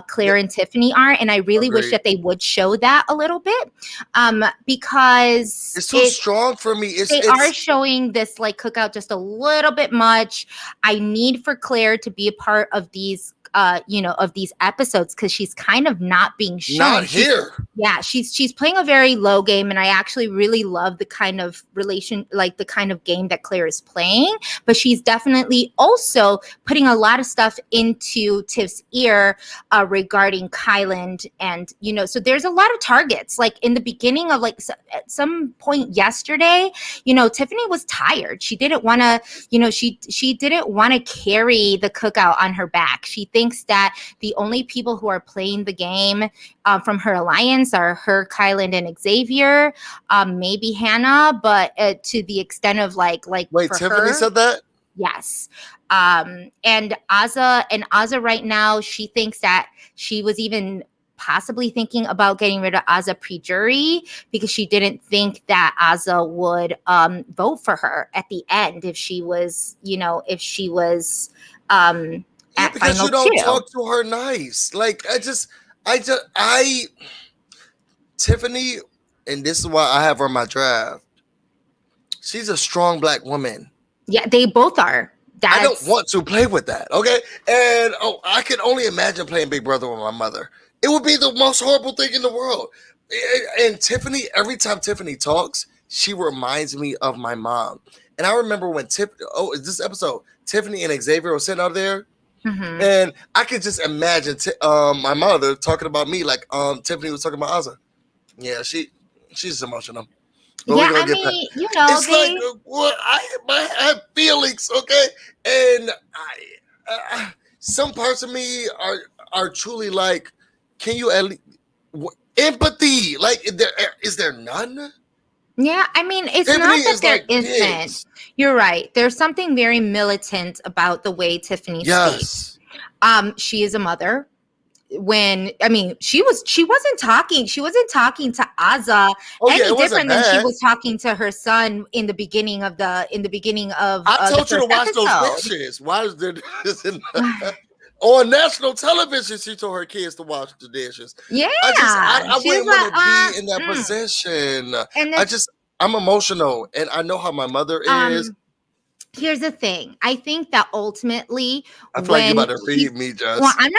Claire and Tiffany are. And I really wish that they would show that a little bit because it's too strong for me. They are showing this like Cookout just a little bit much. I need for Claire to be a part of these of these episodes because she's kind of not being shown. Not here. She's playing a very low game, and I actually really love the kind of the kind of game that Claire is playing. But she's definitely also putting a lot of stuff into Tiff's ear regarding Kyland, and so there's a lot of targets. Like in the beginning of at some point yesterday, Tiffany was tired. She didn't want to, she didn't want to carry the Cookout on her back. She thinks that the only people who are playing the game from her alliance are her, Kyland, and Xavier, maybe Hannah, but to the extent of wait, Tiffany said that? Yes. And Azza right now, she thinks that she was even possibly thinking about getting rid of Azza pre-jury because she didn't think that Azza would vote for her at the end if she was because you don't talk to her nice. Tiffany, and this is why I have her on my draft. She's a strong Black woman. Yeah, they both are. I don't want to play with that. Okay. And I can only imagine playing Big Brother with my mother. It would be the most horrible thing in the world. And Tiffany, every time Tiffany talks, she reminds me of my mom. And I remember when this episode, Tiffany and Xavier were sitting out there. Mm-hmm. And I could just imagine my mother talking about me like Tiffany was talking about Ozzy. Yeah, she's emotional. But yeah, I mean, it's like I have feelings, okay, and some parts of me are truly like, can you at least empathy? Like, is there none? Yeah, I mean, it's Tiffany not that there like isn't. Kids. You're right. There's something very militant about the way Tiffany speaks. She is a mother. She wasn't talking to Azza any different than she was talking to her son in the beginning of I told you to watch those dishes. Why is there on national television? She told her kids to watch the dishes. Yeah, I wouldn't want to be in that position. And I'm emotional, and I know how my mother is. Here's the thing. I think that ultimately, I feel like you're about to read me, Jess. Well, I'm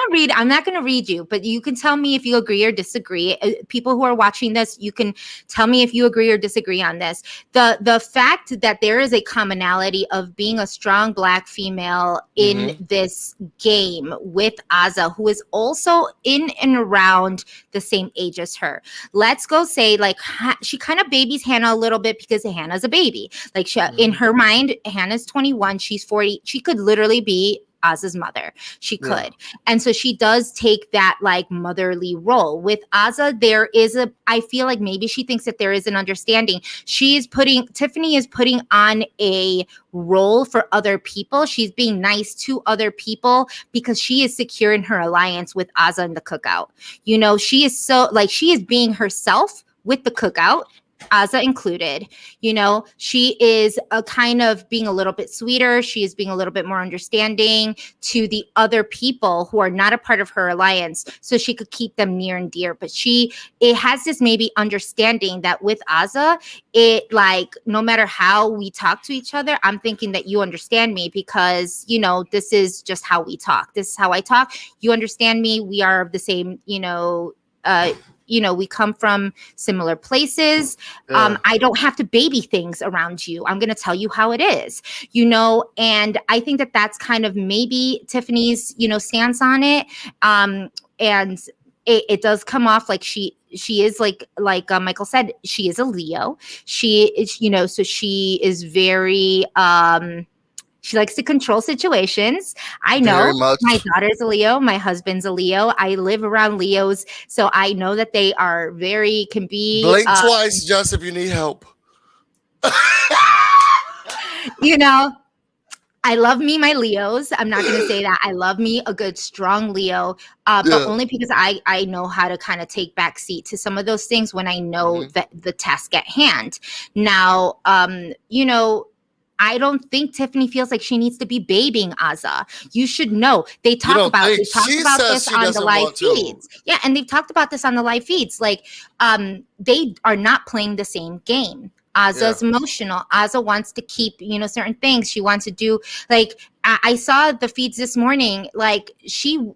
not going to read you, but you can tell me if you agree or disagree. People who are watching this, you can tell me if you agree or disagree on this. The fact that there is a commonality of being a strong Black female in this game with Azza, who is also in and around the same age as her. Let's go say, like, she kind of babies Hannah a little bit because Hannah's a baby. Like, in her mind, Hannah's 21, she's 40. She could literally be Azza's mother. She could. Yeah. And so she does take that like motherly role. With Azza, I feel like maybe she thinks that there is an understanding. Tiffany is putting on a role for other people. She's being nice to other people because she is secure in her alliance with Azza and the Cookout. She is being herself with the Cookout. Azza included, she is a kind of being a little bit sweeter. She is being a little bit more understanding to the other people who are not a part of her alliance, so she could keep them near and dear. But it has this maybe understanding that with Azza, it like, no matter how we talk to each other, I'm thinking that you understand me because, this is just how we talk. This is how I talk. You understand me. We are of the same, we come from similar places. Yeah. I don't have to baby things around you. I'm going to tell you how it is, and I think that that's kind of maybe Tiffany's, stance on it. And it does come off like she is like Michael said, she is a Leo. She is, so she is very, she likes to control situations. I know my daughter's a Leo. My husband's a Leo. I live around Leos. So I know that they are can be. Blink twice, just if you need help. I love me, my Leos. I'm not going to say that. I love me a good, strong Leo, but only because I know how to kind of take back seat to some of those things when I know that the task at hand. Now, I don't think Tiffany feels like she needs to be babying Azza. You should know. They talk about this on the live feeds. Yeah, and they've talked about this on the live feeds. Like, they are not playing the same game. Azza's emotional. Azza wants to keep, certain things. She wants to do, like, I saw the feeds this morning. Like, she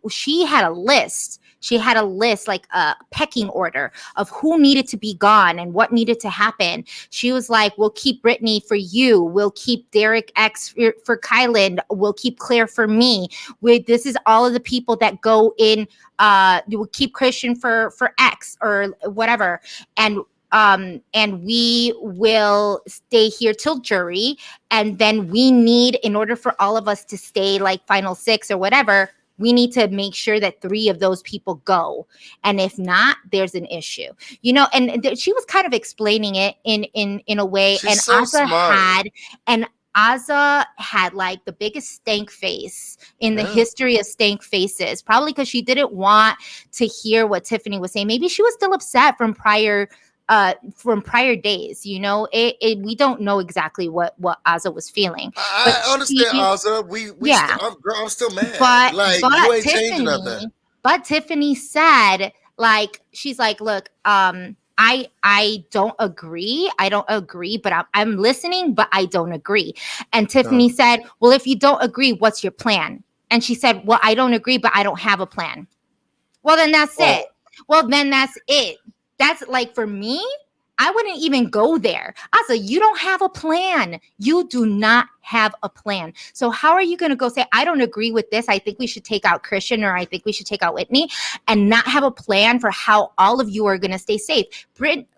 had a list. She had a list, like a pecking order of who needed to be gone and what needed to happen. She was like, we'll keep Brittany for you. We'll keep Derek X for Kylan. We'll keep Claire for me. This is all of the people that go in. We'll keep Christian for X or whatever. And we will stay here till jury. And then we need, in order for all of us to stay like final six or whatever, we need to make sure that 3 of those people go. And if not, there's an issue, and she was kind of explaining it in a way. She's and so Azza had like the biggest stank face in the history of stank faces, probably because she didn't want to hear what Tiffany was saying. Maybe she was still upset from prior days, we don't know exactly what Azza was feeling. I understand, Azza. I'm still mad. But you ain't changing nothing. But Tiffany said, like, she's like, look, I don't agree. I don't agree, but I'm listening, but I don't agree. And Tiffany said, well, if you don't agree, what's your plan? And she said, well, I don't agree, but I don't have a plan. Well, then that's it. Well, then that's it. That's like, for me, I wouldn't even go there. I said, you don't have a plan. You do not have a plan. So how are you going to go say, I don't agree with this. I think we should take out Christian, or I think we should take out Whitney, and not have a plan for how all of you are going to stay safe.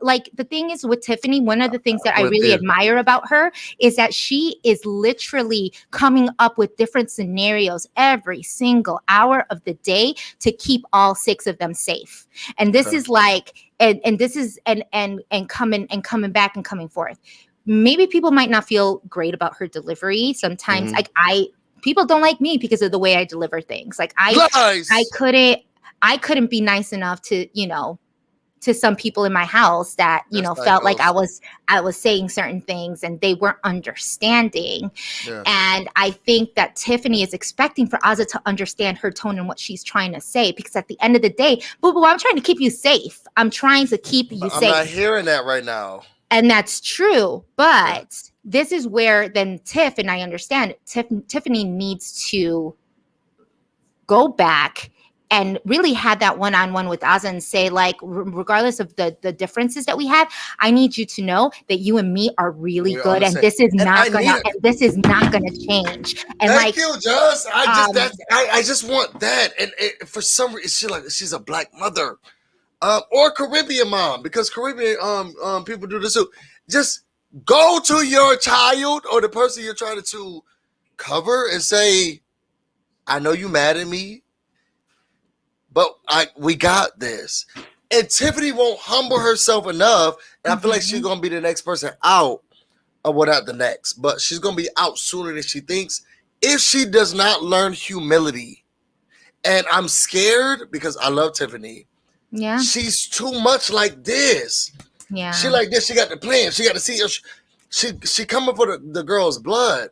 Like, the thing is with Tiffany, one of the things that I really admire about her is that she is literally coming up with different scenarios every single hour of the day to keep all 6 of them safe. And this is like, and this is and coming back and coming forth. Maybe people might not feel great about her delivery. Sometimes people don't like me because of the way I deliver things. Like I couldn't be nice enough to, to some people in my house that, felt like I was saying certain things and they weren't understanding. Yeah. And I think that Tiffany is expecting for Azah to understand her tone and what she's trying to say, because at the end of the day, boo-boo, I'm trying to keep you safe. I'm trying to keep you safe. I'm not hearing that right now. And that's true. But this is where then Tiff, and I understand, Tiffany needs to go back and really had that one-on-one with Azah and say, like, regardless of the differences that we have, I need you to know that you and me are really good, and this is not gonna change. And thank you, Just. I just want that, and for some reason, she's a black mother, or Caribbean mom, because Caribbean people do this too. Just go to your child or the person you're trying to cover and say, I know you mad at me, but we got this. And Tiffany won't humble herself enough. And I feel like she's going to be the next person out, or without the next, but she's going to be out sooner than she thinks if she does not learn humility. And I'm scared because I love Tiffany. Yeah. She's too much like this. Yeah. She like this. She got the plan. She got to see her. She coming for the girl's blood,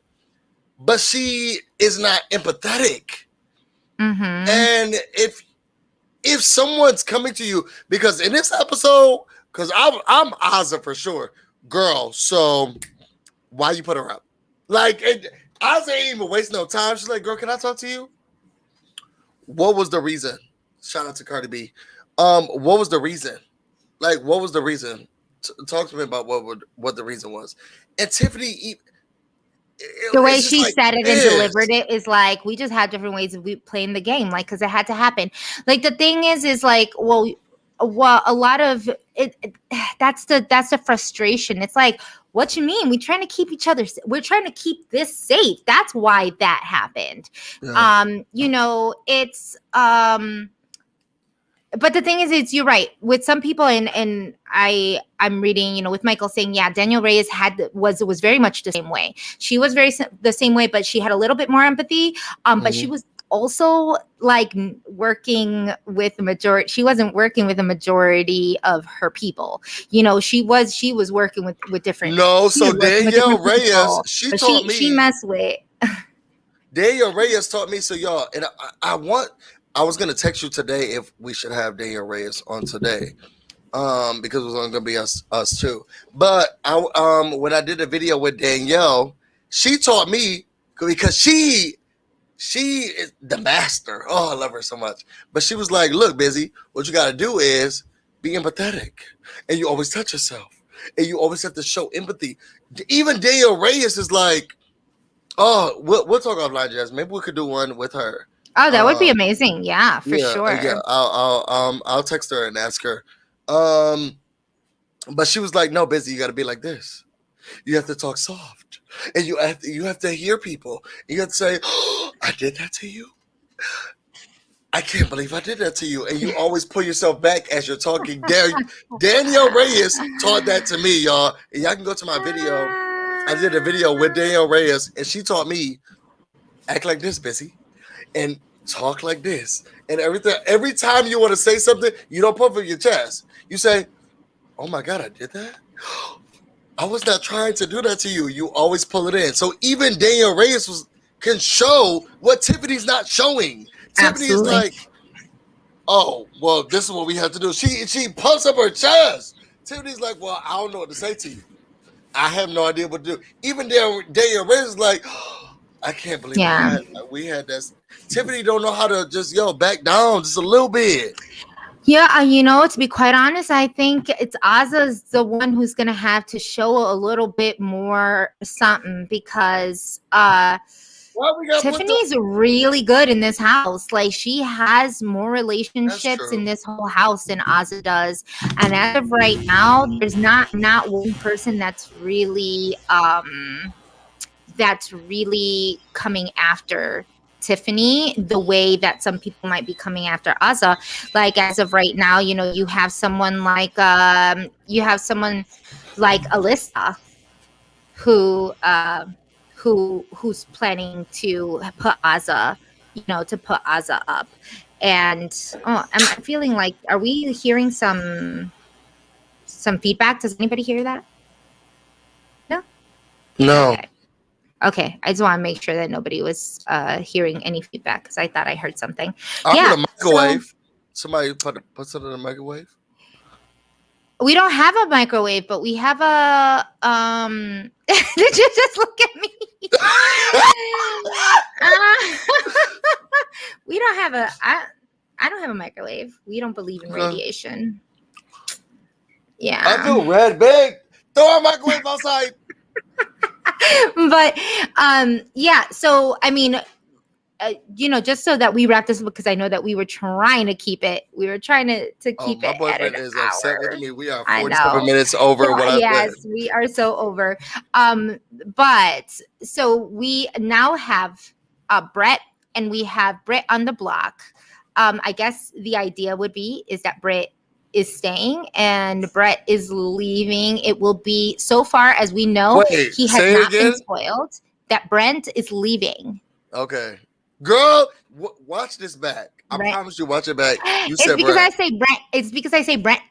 but she is not empathetic. Mm-hmm. And if someone's coming to you, because in this episode, because I'm Azah for sure, girl. So why you put her up? Like, Azah ain't even waste no time. She's like, girl, can I talk to you? What was the reason? Shout out to Cardi B. What was the reason? Like, what was the reason? Talk to me about what the reason was. And Tiffany, the way she said it and delivered it is like, we just had different ways of playing the game, like, because it had to happen. Like, the thing is like, well, a lot of it, that's the frustration. It's like, what you mean? We're trying to keep we're trying to keep this safe. That's why that happened. Yeah. It's but the thing is, you're right. With some people, and I'm reading, with Michael saying, yeah, Danielle Reyes was very much the same way. She was the same way, but she had a little bit more empathy. But she was also like working with the majority. She wasn't working with the majority of her people. She was working with different. No, so Danielle Reyes, she taught me. She messed with. Danielle Reyes taught me. So y'all, and I was gonna text you today if we should have Danielle Reyes on today, because it was only gonna be us too. But when I did a video with Danielle, she taught me, because she is the master. Oh, I love her so much. But she was like, look, Busy, what you gotta do is be empathetic, and you always touch yourself, and you always have to show empathy. Even Danielle Reyes is like, oh, we'll talk offline, Jazz. Maybe we could do one with her. Oh, that would be amazing. Yeah, for sure. Yeah, I'll text her and ask her. But she was like, no, Busy, you got to be like this. You have to talk soft, and you have to hear people. You have to say, oh, I did that to you. I can't believe I did that to you. And you always pull yourself back as you're talking. Danielle Reyes taught that to me, y'all. And y'all can go to my video. I did a video with Danielle Reyes, and she taught me, act like this, Busy, and talk like this. And everything. Every time you want to say something, you don't puff up your chest. You say, oh my God, I did that? I was not trying to do that to you. You always pull it in. So even Danielle Reyes can show what Tiffany's not showing. Tiffany is like, oh, well, this is what we have to do. She puffs up her chest. Tiffany's like, well, I don't know what to say to you. I have no idea what to do. Even Daniel Ray is like, oh, I can't believe we had this. Tiffany don't know how to just back down just a little bit. Yeah, to be quite honest, I think it's Ozza's the one who's gonna have to show a little bit more something because Tiffany's really good in this house. Like, she has more relationships in this whole house than Ozza does. And as of right now, there's not one person that's really coming after Tiffany the way that some people might be coming after Ozza. Like, as of right now, you have someone like Alyssa who's planning to put Ozza up. And I'm feeling like, are we hearing some feedback? Does anybody hear that? No. Okay. I just want to make sure that nobody was hearing any feedback because I thought I heard something. I put a microwave. Somebody put something in the microwave. We don't have a microwave, but we have a did you just look at me? We don't have I don't have a microwave. We don't believe in radiation. Yeah. I do. Red big. Throw a microwave outside. But yeah, so I mean, just so that we wrap this up, because I know that we were trying to keep it. We were trying to keep my it boyfriend at an is hour. upset with me. We are 47 minutes over. Yes, we are so over. But so we now have Brett, and we have Britt on the block. I guess the idea would be is that Britt is staying and Brett is leaving. It will be, so far as we know, he has not been spoiled, that Brent is leaving. Okay. Girl, watch this back. I promise you, watch it back. It's because I say Brent. It's because I say Brent.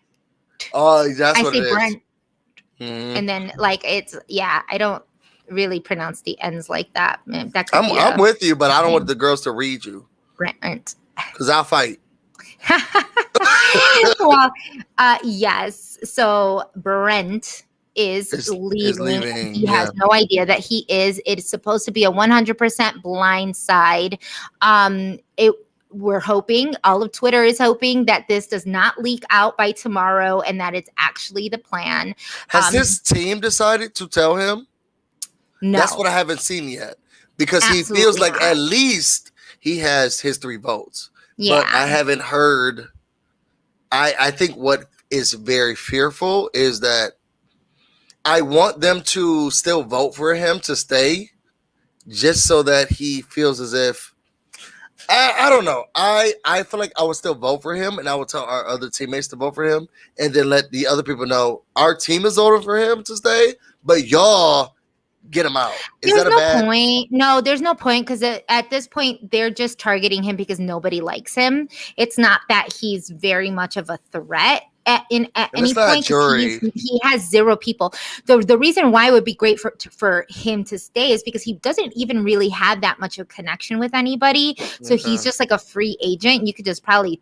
Oh, that's what it is. Brent. Mm-hmm. And then, like, I don't really pronounce the ends like that. I'm with you, but I don't want the girls to read you. Brent. Because I'll fight. Well, yes. So Brent is leaving. He has no idea that he is. It is supposed to be a 100% blind side. We're hoping, all of Twitter is hoping, that this does not leak out by tomorrow and that it's actually the plan. Has his team decided to tell him? No. That's what I haven't seen yet. Because he feels like at least he has his 3 votes. Yeah. But I haven't heard. I think what is very fearful is that I want them to still vote for him to stay, just so that he feels as if, I don't know. I feel like I would still vote for him, and I would tell our other teammates to vote for him, and then let the other people know our team is voting for him to stay, but y'all get him out. There's no point. No, there's no point, because at this point they're just targeting him because nobody likes him. It's not that he's very much of a threat at any point. He has 0 people. The reason why it would be great for him to stay is because he doesn't even really have that much of a connection with anybody. So he's just like a free agent. You could just probably,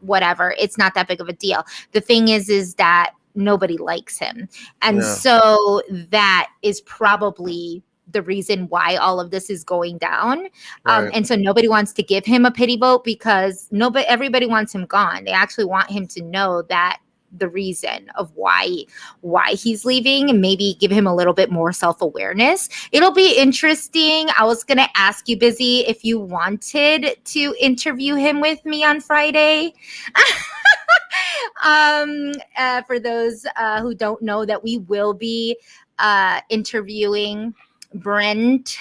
whatever. It's not that big of a deal. The thing is that nobody likes him. And so that is probably the reason why all of this is going down. And so nobody wants to give him a pity vote because everybody wants him gone. They actually want him to know that the reason of why he's leaving, and maybe give him a little bit more self-awareness. It'll be interesting. I was going to ask you, Busy, if you wanted to interview him with me on Friday. For those who don't know, that we will be interviewing Brent,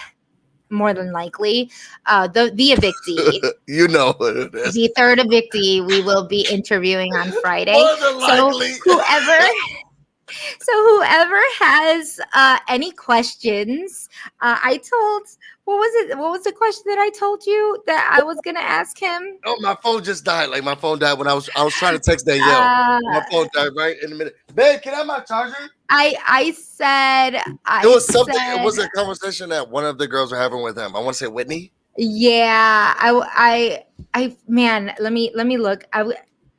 more than likely, the evictee. You know what it is. The 3rd evictee we will be interviewing on Friday. More than likely. So whoever has any questions, what was the question that I told you that I was gonna ask him? Oh, my phone just died. Like, my phone died when I was trying to text Danielle. My phone died right in a minute. Babe, can I have my charger? I said it was something. It was a conversation that one of the girls were having with him. I want to say Whitney. Yeah, I man, let me look.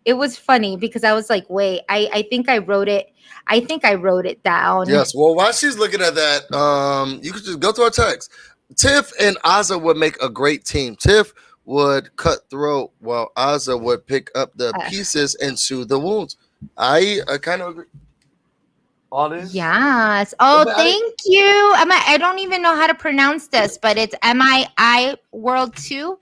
it was funny because I was like, wait, I think I wrote it. I think I wrote it down. Yes. Well, while she's looking at that, you could just go to our text. Tiff and Ozza would make a great team. Tiff would cut throat while Ozza would pick up the pieces and soothe the wounds. I kind of agree. All this? Yes. Oh, thank you. I don't even know how to pronounce this, but it's MII World 2.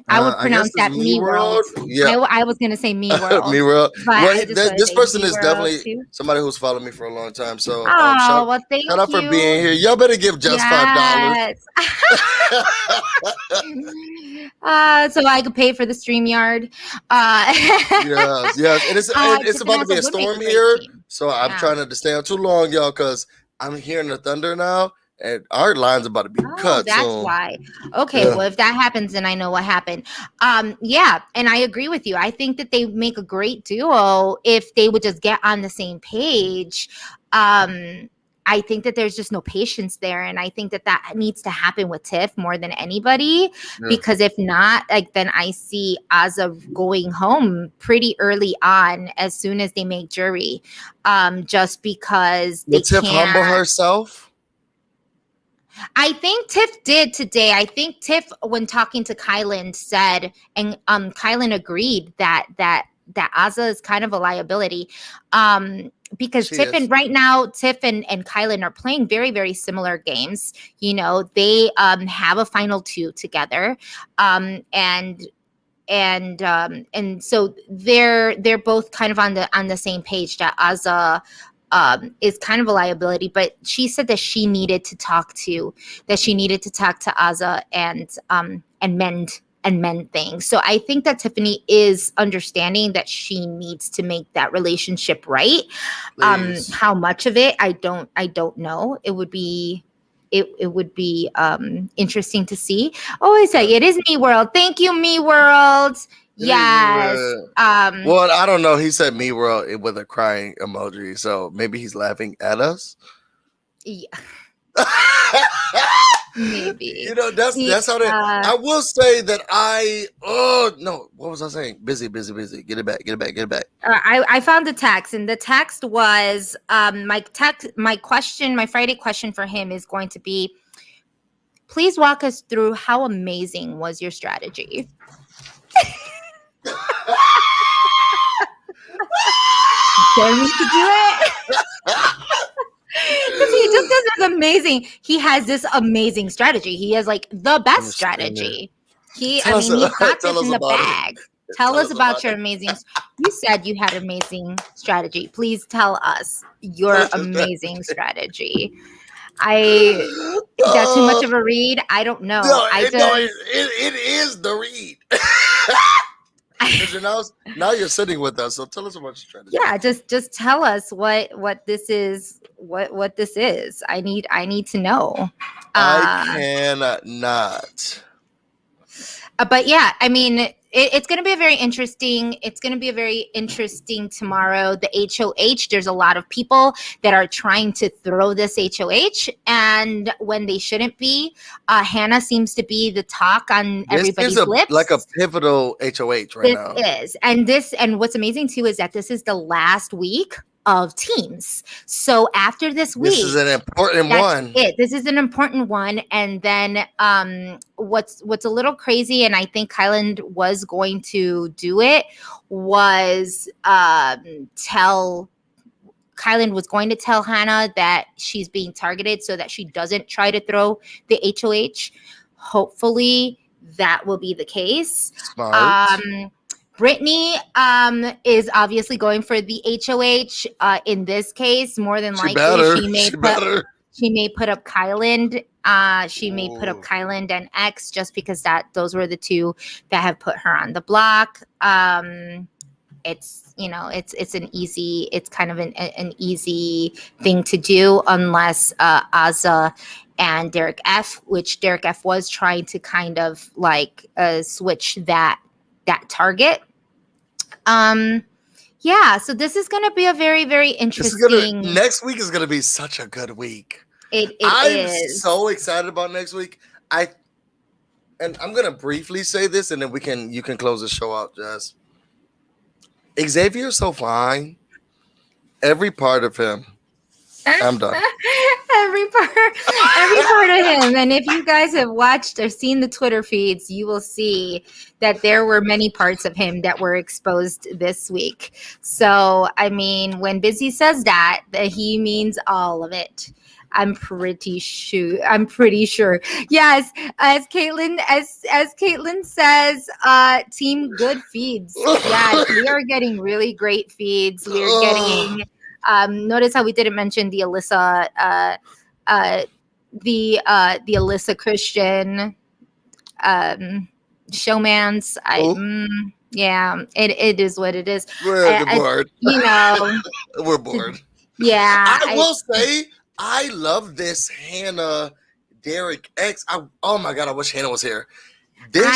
I would pronounce that Me World. Yeah, I was gonna say Me World. Me World. Well, this person is definitely somebody who's followed me for a long time. So, well, thank you. Shout out for being here. Y'all better give just $5. So I could pay for the StreamYard. Yes. And it's about to be a storm here, so I'm trying not to stay on too long, y'all, because I'm hearing the thunder now. And our line's about to be cut. That's why. Okay, well, if that happens, then I know what happened. Yeah, and I agree with you. I think that they make a great duo if they would just get on the same page. I think that there's just no patience there, and I think that needs to happen with Tiff more than anybody. Because if not, like then I see Ozza going home pretty early on as soon as they make jury, just because they Tiff humble herself. I think Tiff did today. I think Tiff, when talking to Kylan, said, and Kylan agreed that Ozza is kind of a liability. Because Tiff and Kylan are playing very, very similar games. You know, they have a final 2 together. And so they're both kind of on the same page that Ozza is kind of a liability, but she said that she needed to talk to Ozza and mend things. So I think that Tiffany is understanding that she needs to make that relationship right. How much of it, I don't know. It would be interesting to see. Oh, I say it is Me World. Thank you, Me World. Yes. Well, I don't know. He said Me World with a crying emoji, so maybe he's laughing at us. Yeah. Maybe. You know, that's how they. I will say that what was I saying? Busy. Get it back. I found the text, and the text was my Friday question for him is going to be, please walk us through how amazing was your strategy. Jeremy to do it. Because he just does this amazing. He has this amazing strategy. He has like the best strategy. He's got this in the bag. Tell us about your amazing. You said you had amazing strategy. Please tell us your amazing strategy. Is that too much of a read? I don't know. It is the read. Now you're sitting with us, so tell us about your strategy. Yeah, just tell us what this is. What this is. I need to know. I cannot. But yeah, I mean, it's going to be a very interesting. It's going to be a very interesting tomorrow. The HOH. There's a lot of people that are trying to throw this HOH, and when they shouldn't be. Hannah seems to be the talk on everybody's lips. Like a pivotal HOH right now. This is, and what's amazing too is that this is the last week of teams. So after this week, this is an important one. This is an important one. And then what's a little crazy, and I think Kylan was going to do it, was Kylan was going to tell Hannah that she's being targeted so that she doesn't try to throw the HOH. Hopefully that will be the case. Smart. Brittany is obviously going for the HOH. In this case, more than likely, she may put up Kylan. She may put up Kylan and X just because those were the two that have put her on the block. It's kind of an easy thing to do unless Ozza and Derek F, which Derek F was trying to kind of like switch that target. Yeah, so this is going to be a very, very interesting. Next week is going to be such a good week. I'm so excited about next week. And I'm going to briefly say this, and then you can close the show out, Jess. Xavier's so fine. Every part of him. I'm done. every part of him. And if you guys have watched or seen the Twitter feeds, you will see that there were many parts of him that were exposed this week. So, I mean, when Busy says that he means all of it. I'm pretty sure. Yes, as Caitlin says, team good feeds. Yes, we are getting really great feeds. We are getting. Notice how we didn't mention the Alyssa, the Alyssa Christian showmans. Yeah, it is what it is. We're bored. We're bored. Yeah, I will say I love this Hannah Derek X. Oh my god, I wish Hannah was here. This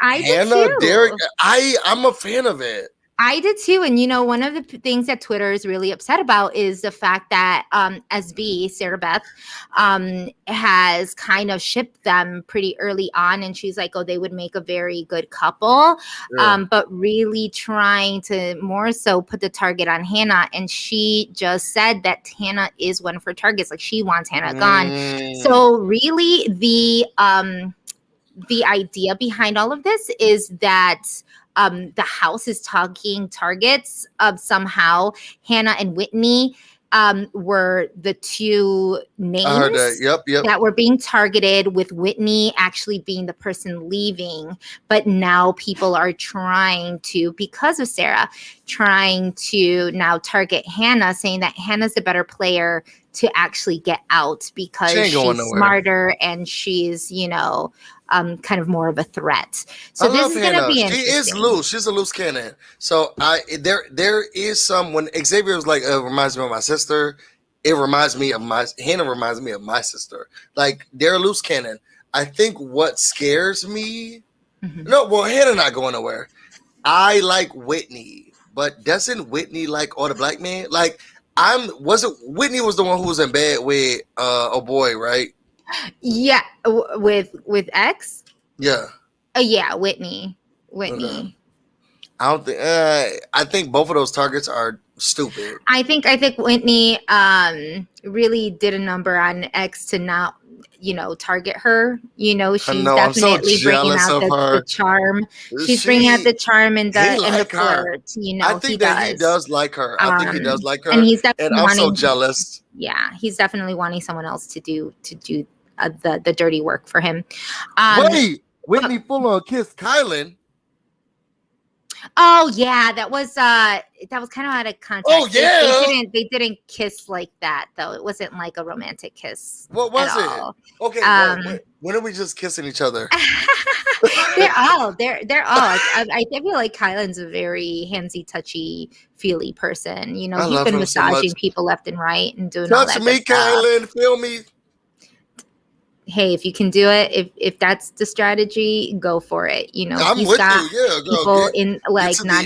I Hannah did too. Derek, I'm a fan of it. I did too. And, one of the things that Twitter is really upset about is the fact that SB, Sarah Beth, has kind of shipped them pretty early on. And she's like, oh, they would make a very good couple. Yeah. But really trying to more so put the target on Hannah. And she just said that Hannah is one of her targets. Like, she wants Hannah gone. So really the idea behind all of this is that the house is talking targets of somehow Hannah and Whitney were the two names that were being targeted, with Whitney actually being the person leaving. But now people are trying to, because of Sarah, trying to now target Hannah, saying that Hannah's the better player to actually get out because she's smarter and she's, kind of more of a threat. So this is going to be interesting. She is loose. She's a loose cannon. So there is some, when Xavier was like, reminds me of my sister. It reminds me of Hannah reminds me of my sister. Like, they're a loose cannon. I think what scares me, Hannah not going nowhere. I like Whitney, but doesn't Whitney like all the black men? Like, Whitney was the one who was in bed with a boy, right? Yeah, with X. Yeah. Yeah, Whitney. Okay. I don't think. I think both of those targets are stupid. I think Whitney really did a number on X to not, target her. She's definitely bringing out the charm. She's bringing out the charm and the flirt. I think he does like her. I think he does like her, and he's definitely I'm so jealous. Yeah, he's definitely wanting someone else to do the dirty work for him. Wait, Whitney full on kissed Kylan. Oh yeah, that was kind of out of context. Oh yeah, they didn't kiss like that though. It wasn't like a romantic kiss. What was it? All. Okay, when are we just kissing each other? they're all. I feel like Kylan's a very handsy, touchy, feely person. He's been massaging people left and right and doing all that. Touch me, Kylan. Feel me. Hey, if you can do it, if that's the strategy, go for it. I'm he's with got you. Yeah, people in like not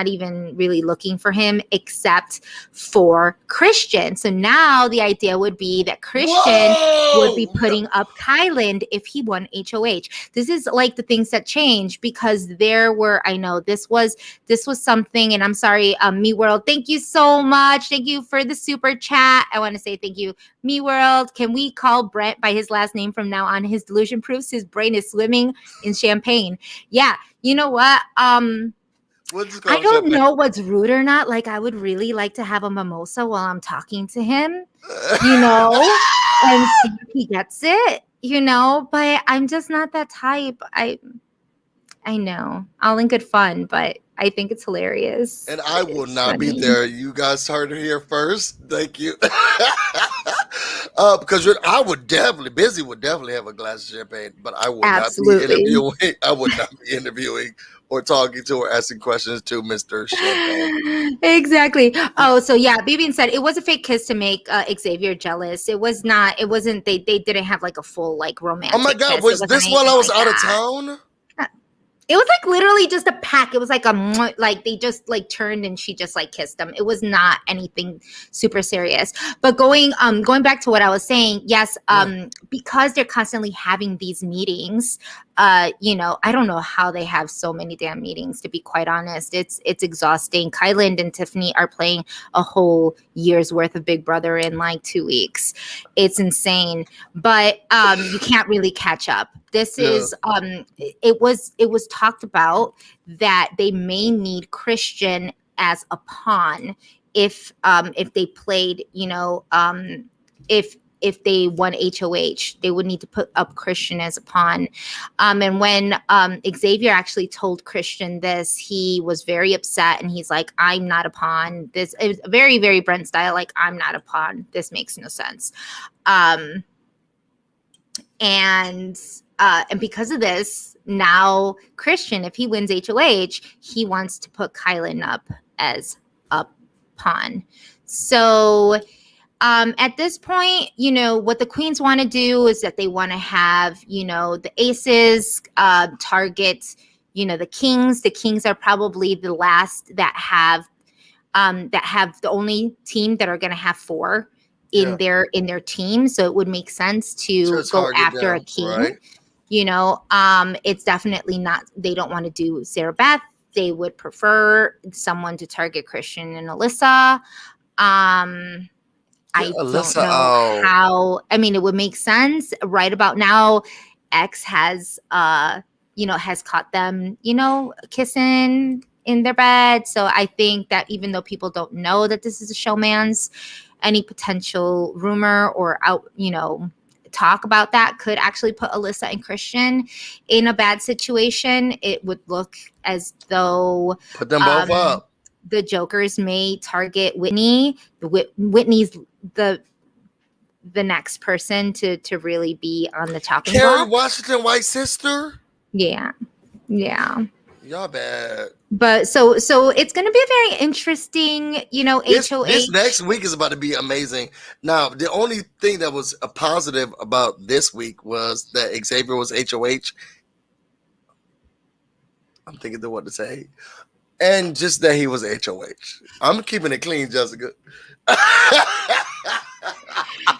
even really looking for him except for Christian. So now the idea would be that Christian would be putting up Kylan if he won HOH. This is like the things that change, because there were, I know this was something, and I'm sorry, Me World, thank you so much. Thank you for the super chat. I want to say thank you, Me World. Can we call Brent by his last name from now on? His delusion proves his brain is swimming in champagne. Yeah, you know what? I don't know what's rude or not. Like, I would really like to have a mimosa while I'm talking to him, and see if he gets it, but I'm just not that type. I know, all in good fun, but I think it's hilarious. And I will not be there. You guys heard it here first. Thank you. Because Busy would definitely have a glass of champagne, but I would not be interviewing. I would not be interviewing or talking to or asking questions to Mr. Champagne. Exactly. Oh, so yeah, Bibian said it was a fake kiss to make Xavier jealous. It wasn't, they didn't have like a full like romantic Oh my God, kiss. was this while I was out of town? It was like literally just a pack. It was like like they just like turned and she just like kissed him. It was not anything super serious. But going back to what I was saying, yes, because they're constantly having these meetings, you know, I don't know how they have so many damn meetings, to be quite honest. It's exhausting. Kyland and Tiffany are playing a whole year's worth of Big Brother in like 2 weeks. It's insane. But you can't really catch up. This is it was talked about that they may need Christian as a pawn if they played, you know, if they won HOH, they would need to put up Christian as a pawn. And when Xavier actually told Christian this, he was very upset, and he's like, I'm not a pawn. This is very, very Brent style. Like, I'm not a pawn. This makes no sense. And because of this, now Christian, if he wins HOH, he wants to put Kylan up as a pawn. So at this point, you know, what the queens want to do is that they want to have, you know, the aces target, you know, the kings. The kings are probably the last that have the only team that are going to have 4 in their team. So it would make sense to go after a king. Right? You know, it's definitely not, they don't want to do Sarah Beth. They would prefer someone to target Christian and Alyssa. I don't know how. I mean, it would make sense right about now. X has, you know, has caught them, you know, kissing in their bed. So I think that even though people don't know that this is a showman's, any potential rumor or out, you know, talk about that could actually put Alyssa and Christian in a bad situation. It would look as though put them both up. The jokers may target Whitney. Whitney's the next person to really be on the chopping block. Kerry Washington, white sister. Yeah. Y'all bad. But so it's going to be a very interesting, you know, HOH. This next week is about to be amazing. Now, the only thing that was a positive about this week was that Xavier was HOH. I'm thinking of what to say. And just that he was HOH. I'm keeping it clean, Jessica.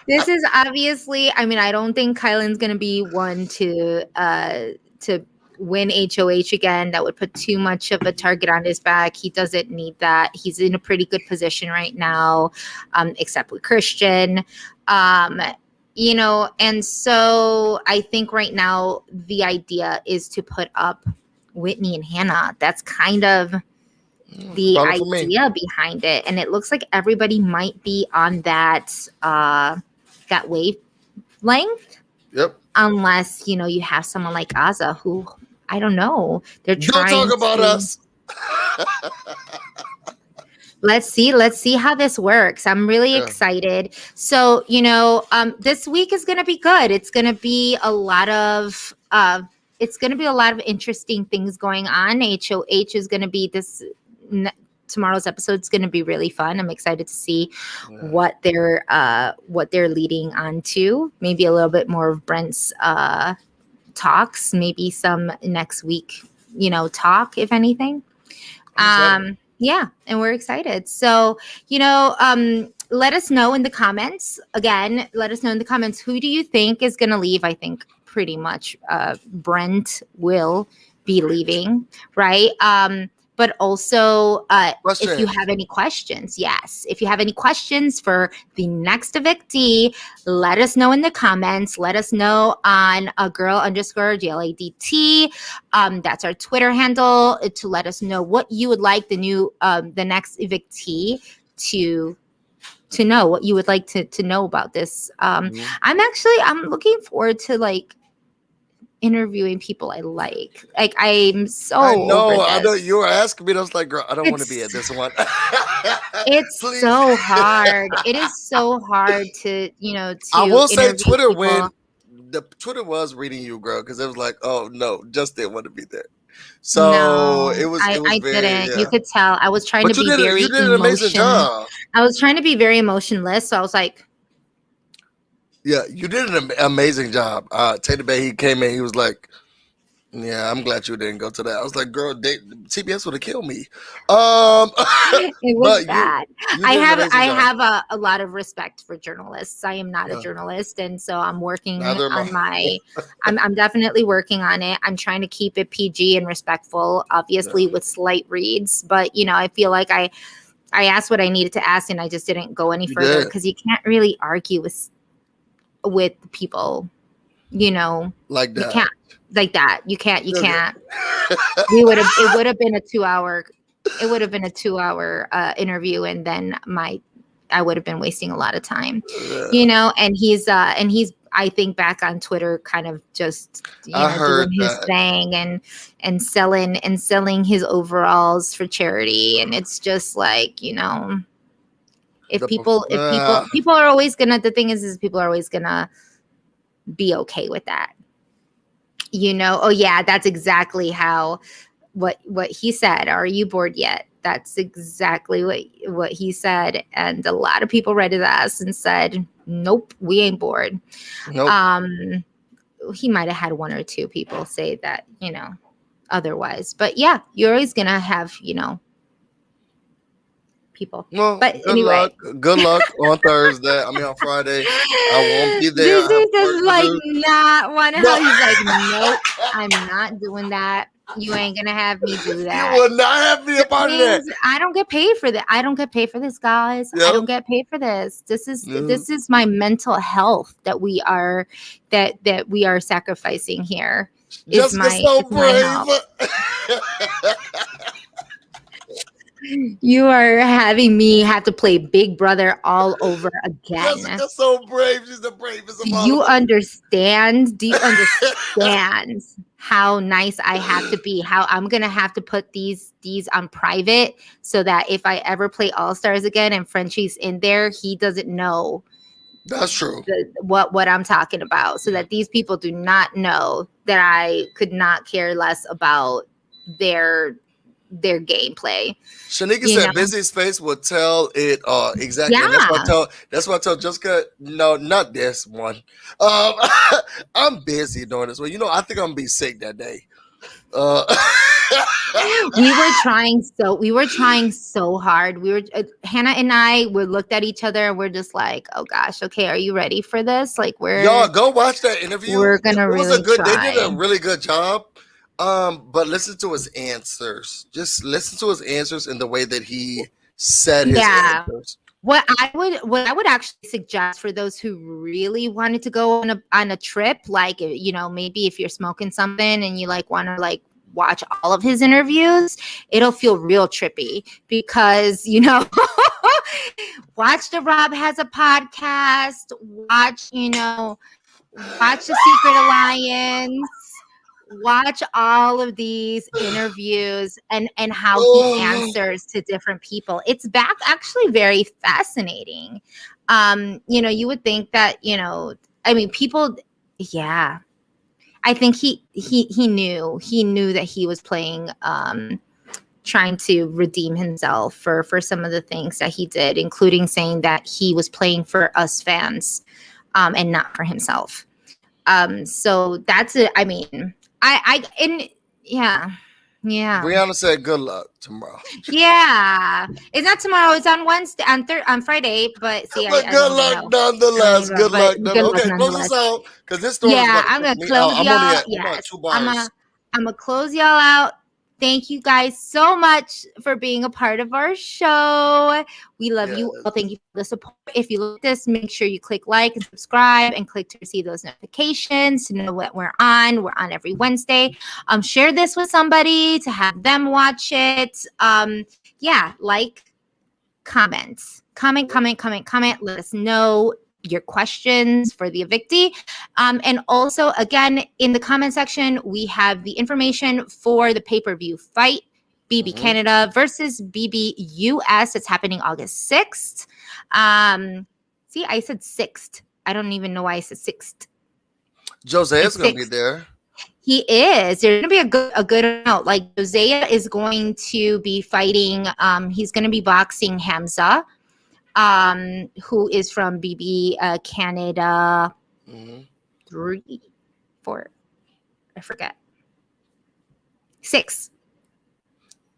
This is obviously, I mean, I don't think Kylan's going to be one to win HOH again. That would put too much of a target on his back. He doesn't need that. He's in a pretty good position right now, except with Christian. You know, and so I think right now the idea is to put up Whitney and Hannah. That's kind of the idea behind it. And it looks like everybody might be on that wavelength. Yep. Unless, you know, you have someone like Azah who, I don't know. They're trying Don't talk about us. Let's see how this works. I'm really excited. So, you know, this week is going to be good. It's going to be a lot of interesting things going on. HOH is going to be tomorrow's episode is going to be really fun. I'm excited to see what they're leading on to. Maybe a little bit more of Brent's talks, maybe some next week, you know, talk, if anything. Yeah, and we're excited. So, you know, let us know in the comments. Again, let us know in the comments, who do you think is going to leave? I think pretty much Brent will be leaving, right? But also, if you have any questions, if you have any questions for the next evictee, let us know in the comments. Let us know on girl_GLADT. That's our Twitter handle, to let us know what you would like the next evictee to know, what you would like to know about this. I'm looking forward to like interviewing people I like. Like, I'm so I know. over this. I know you were asking me. I was like, girl, I don't want to be at this one. It's so hard. It is so hard to, you know, to I will say Twitter people. Twitter was reading you, girl, because it was like, oh no, just didn't want to be there. So it was. I very, didn't. Yeah. You could tell. I was trying to be very you did an amazing job. I was trying to be very emotionless. So I was like, yeah, you did an amazing job. Taylor Bay, he came in, he was like, Yeah, I'm glad you didn't go to that. I was like, girl, TBS would have killed me. It was But bad. you did an amazing I job. have a lot of respect for journalists. I am not a Yeah, journalist, and so I'm working neither am on I. I'm definitely working on it. I'm trying to keep it PG and respectful, obviously Yeah, with slight reads, but I feel like I asked what I needed to ask, and I just didn't go any you further did because you can't really argue with people. like You that. can't like that. You can't. You Okay. can't. We would have. It would have been a 2 hour. It would have been a 2 hour interview, and then I would have been wasting a lot of time. And he's. I think back on Twitter, kind of just I doing heard his that. thing and selling his overalls for charity, and it's just like if The, people are always gonna. The thing is people are always gonna be okay with that. Oh yeah, that's exactly how what he said. Are you bored yet? That's exactly what he said. And a lot of people read his ass and said, nope, we ain't bored. nope. Um, he might have had one or two people say that, otherwise. But yeah, you're always gonna have, people. Well, But good anyway. luck. Good luck on Thursday. I mean, on Friday. I won't be there. I have Jesus work is to like do. not want to No, help. He's like, nope, I'm not doing that. You ain't gonna have me do you that. will not have me a Which part of that. means I don't get paid for that. I don't get paid for this, guys. I Yep. don't get paid for this. This is Mhm. this is my mental health that we are sacrificing here. Is Jessica's so my brave. health. You are having me have to play Big Brother all over again. Jessica's so brave. She's the bravest of Do all you of us. understand? Do you understand how nice I have to be? How I'm gonna have to put these on private so that if I ever play All Stars again and Frenchie's in there, he doesn't know That's true. what I'm talking about. So that these people do not know that I could not care less about their gameplay. Shanika You said know? busy space will tell it exactly. And Yeah. that's why I told Jessica, no, not this one. I'm busy doing this one. I think I'm gonna be sick that day. we were trying so hard. We were Hannah and I we looked at each other and we're just like, oh gosh, okay, are you ready for this? Like Y'all go watch that interview. we're It gonna was a really good. They did a try. really good job. But listen to his answers. Just listen to his answers in the way that he said his Yeah. answers. What I would actually suggest for those who really wanted to go on a trip, like maybe if you're smoking something and you like want to like watch all of his interviews, it'll feel real trippy because watch the Rob Has a Podcast, watch the Secret Alliance, watch all of these interviews and how he answers to different people. It's actually very fascinating. You would think that I mean people, yeah. I think he knew that he was playing trying to redeem himself for some of the things that he did, including saying that he was playing for us fans and not for himself. So that's it. I mean, yeah. Brianna said, "Good luck tomorrow." Yeah. It's not tomorrow. It's on Wednesday, on Friday. But see, But I good don't even luck know. nonetheless. Good But luck. good luck Okay, close nonetheless. us out because this story is Yeah, about to I'm piss gonna me out. close I'm only y'all. at Yes, 2 I'm bars. gonna close y'all out. Thank you guys so much for being a part of our show. We love you all. Thank you for the support. If you like this, make sure you click like and subscribe and click to receive those notifications to know what we're on. We're on every Wednesday. Share this with somebody to have them watch it. Yeah, like, comment. Let us know your questions for the evictee. And also, again, in the comment section, we have the information for the pay-per-view fight, BB Canada versus BB US. It's happening August 6th. See, I said 6th. I don't even know why I said 6th. Jose's going to be there. He is. There's gonna be a good amount. Like Josiah is going to be fighting. He's gonna be boxing Hamza, who is from BB Canada 3, 4. I forget. 6.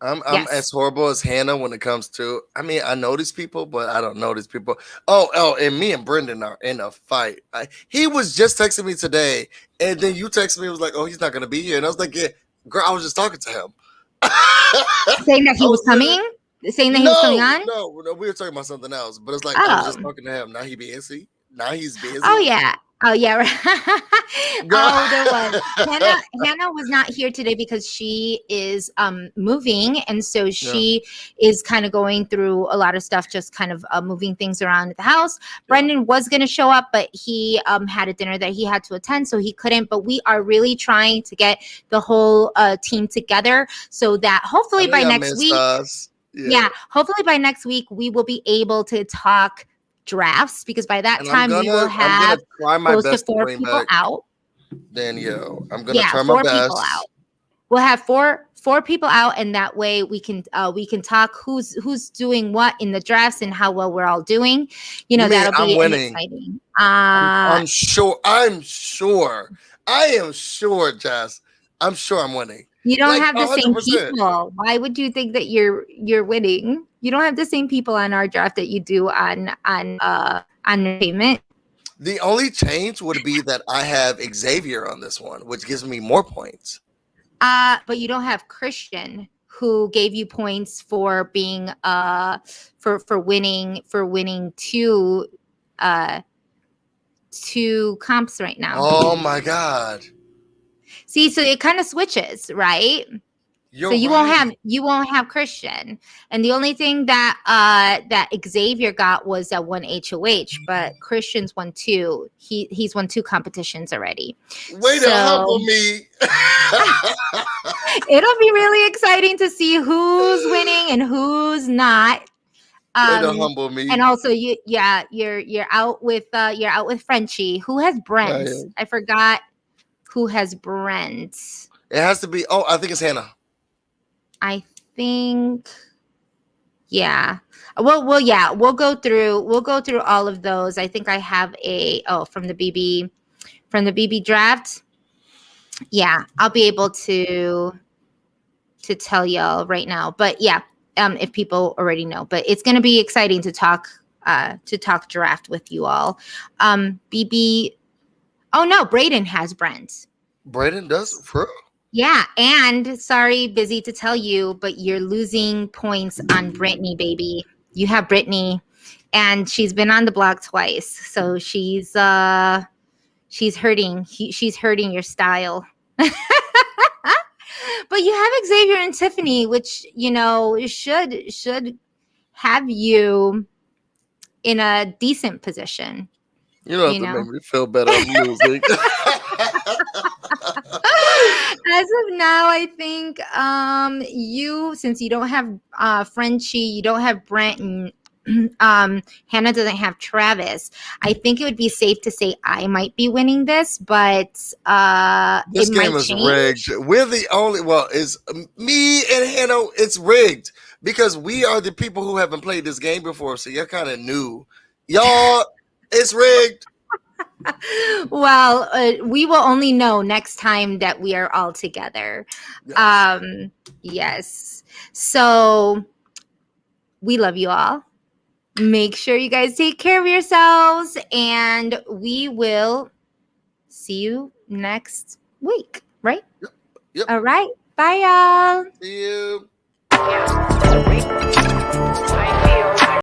I'm Yes. as horrible as Hannah when it comes to. I mean, I know these people, but I don't know these people. Oh, and me and Brendan are in a fight. He was just texting me today, and then you texted me. It was like, "Oh, he's not gonna be here," and I was like, "Yeah, girl, I was just talking to him." Saying that he was coming? Saying that he was coming on? No, we were talking about something else. But it's like I was just Oh. talking to him. Now he busy. Now he's busy. Oh, yeah. Oh, yeah. Right. Girl. Oh, there was. Hannah was not here today because she is moving. And so she is kind of going through a lot of stuff, just kind of moving things around at the house. Brendan was going to show up, but he had a dinner that he had to attend, so he couldn't. But we are really trying to get the whole team together so that hopefully by next week. Yeah, hopefully by next week we will be able to talk drafts, because by that time we will have close to 4 people out. Danielle, I'm gonna try my 4 best. people out. We'll have four people out, and that way we can talk who's doing what in the drafts and how well we're all doing. You know, that'll be exciting. I'm sure. I am sure, Jess. I'm sure I'm winning. You don't have the 100%. Same people. Why would you think that you're winning? You don't have the same people on our draft that you do on entertainment. The only change would be that I have Xavier on this one, which gives me more points. But you don't have Christian, who gave you points for being for winning 2 comps right now. Oh my God. See, so it kind of switches, right? You're so you right. won't have Christian, and the only thing that that Xavier got was that 1 HOH, but Christian's won 2. He's won 2 competitions already. Way to humble me. It'll be really exciting to see who's winning and who's not. Way to humble me. And also, you're out with Frenchie. Who has Brent? I forgot who has Brent. It has to be. Oh, I think it's Hannah. I think, yeah. Well, yeah. We'll go through all of those. I think I have from the BB draft. Yeah, I'll be able to tell y'all right now. But yeah, if people already know. But it's gonna be exciting to talk draft with you all. BB. Oh no, Brayden has Brent. Brayden does, for real? Yeah, and sorry, busy to tell you, but you're losing points on Brittany, baby. You have Brittany, and she's been on the block twice, so she's hurting. She's hurting your style. But you have Xavier and Tiffany, which should have you in a decent position. You don't have to make me feel better. I'm losing. As of now, I think since you don't have Frenchie, you don't have Brent, and Hannah doesn't have Travis, I think it would be safe to say I might be winning this, but this game is rigged. We're the only, it's me and Hannah, it's rigged because we are the people who haven't played this game before, so you're kind of new. Y'all, it's rigged. Well, we will only know next time that we are all together. Yes. Yes. So we love you all. Make sure you guys take care of yourselves, and we will see you next week, right? Yep. All right. Bye, y'all. See you.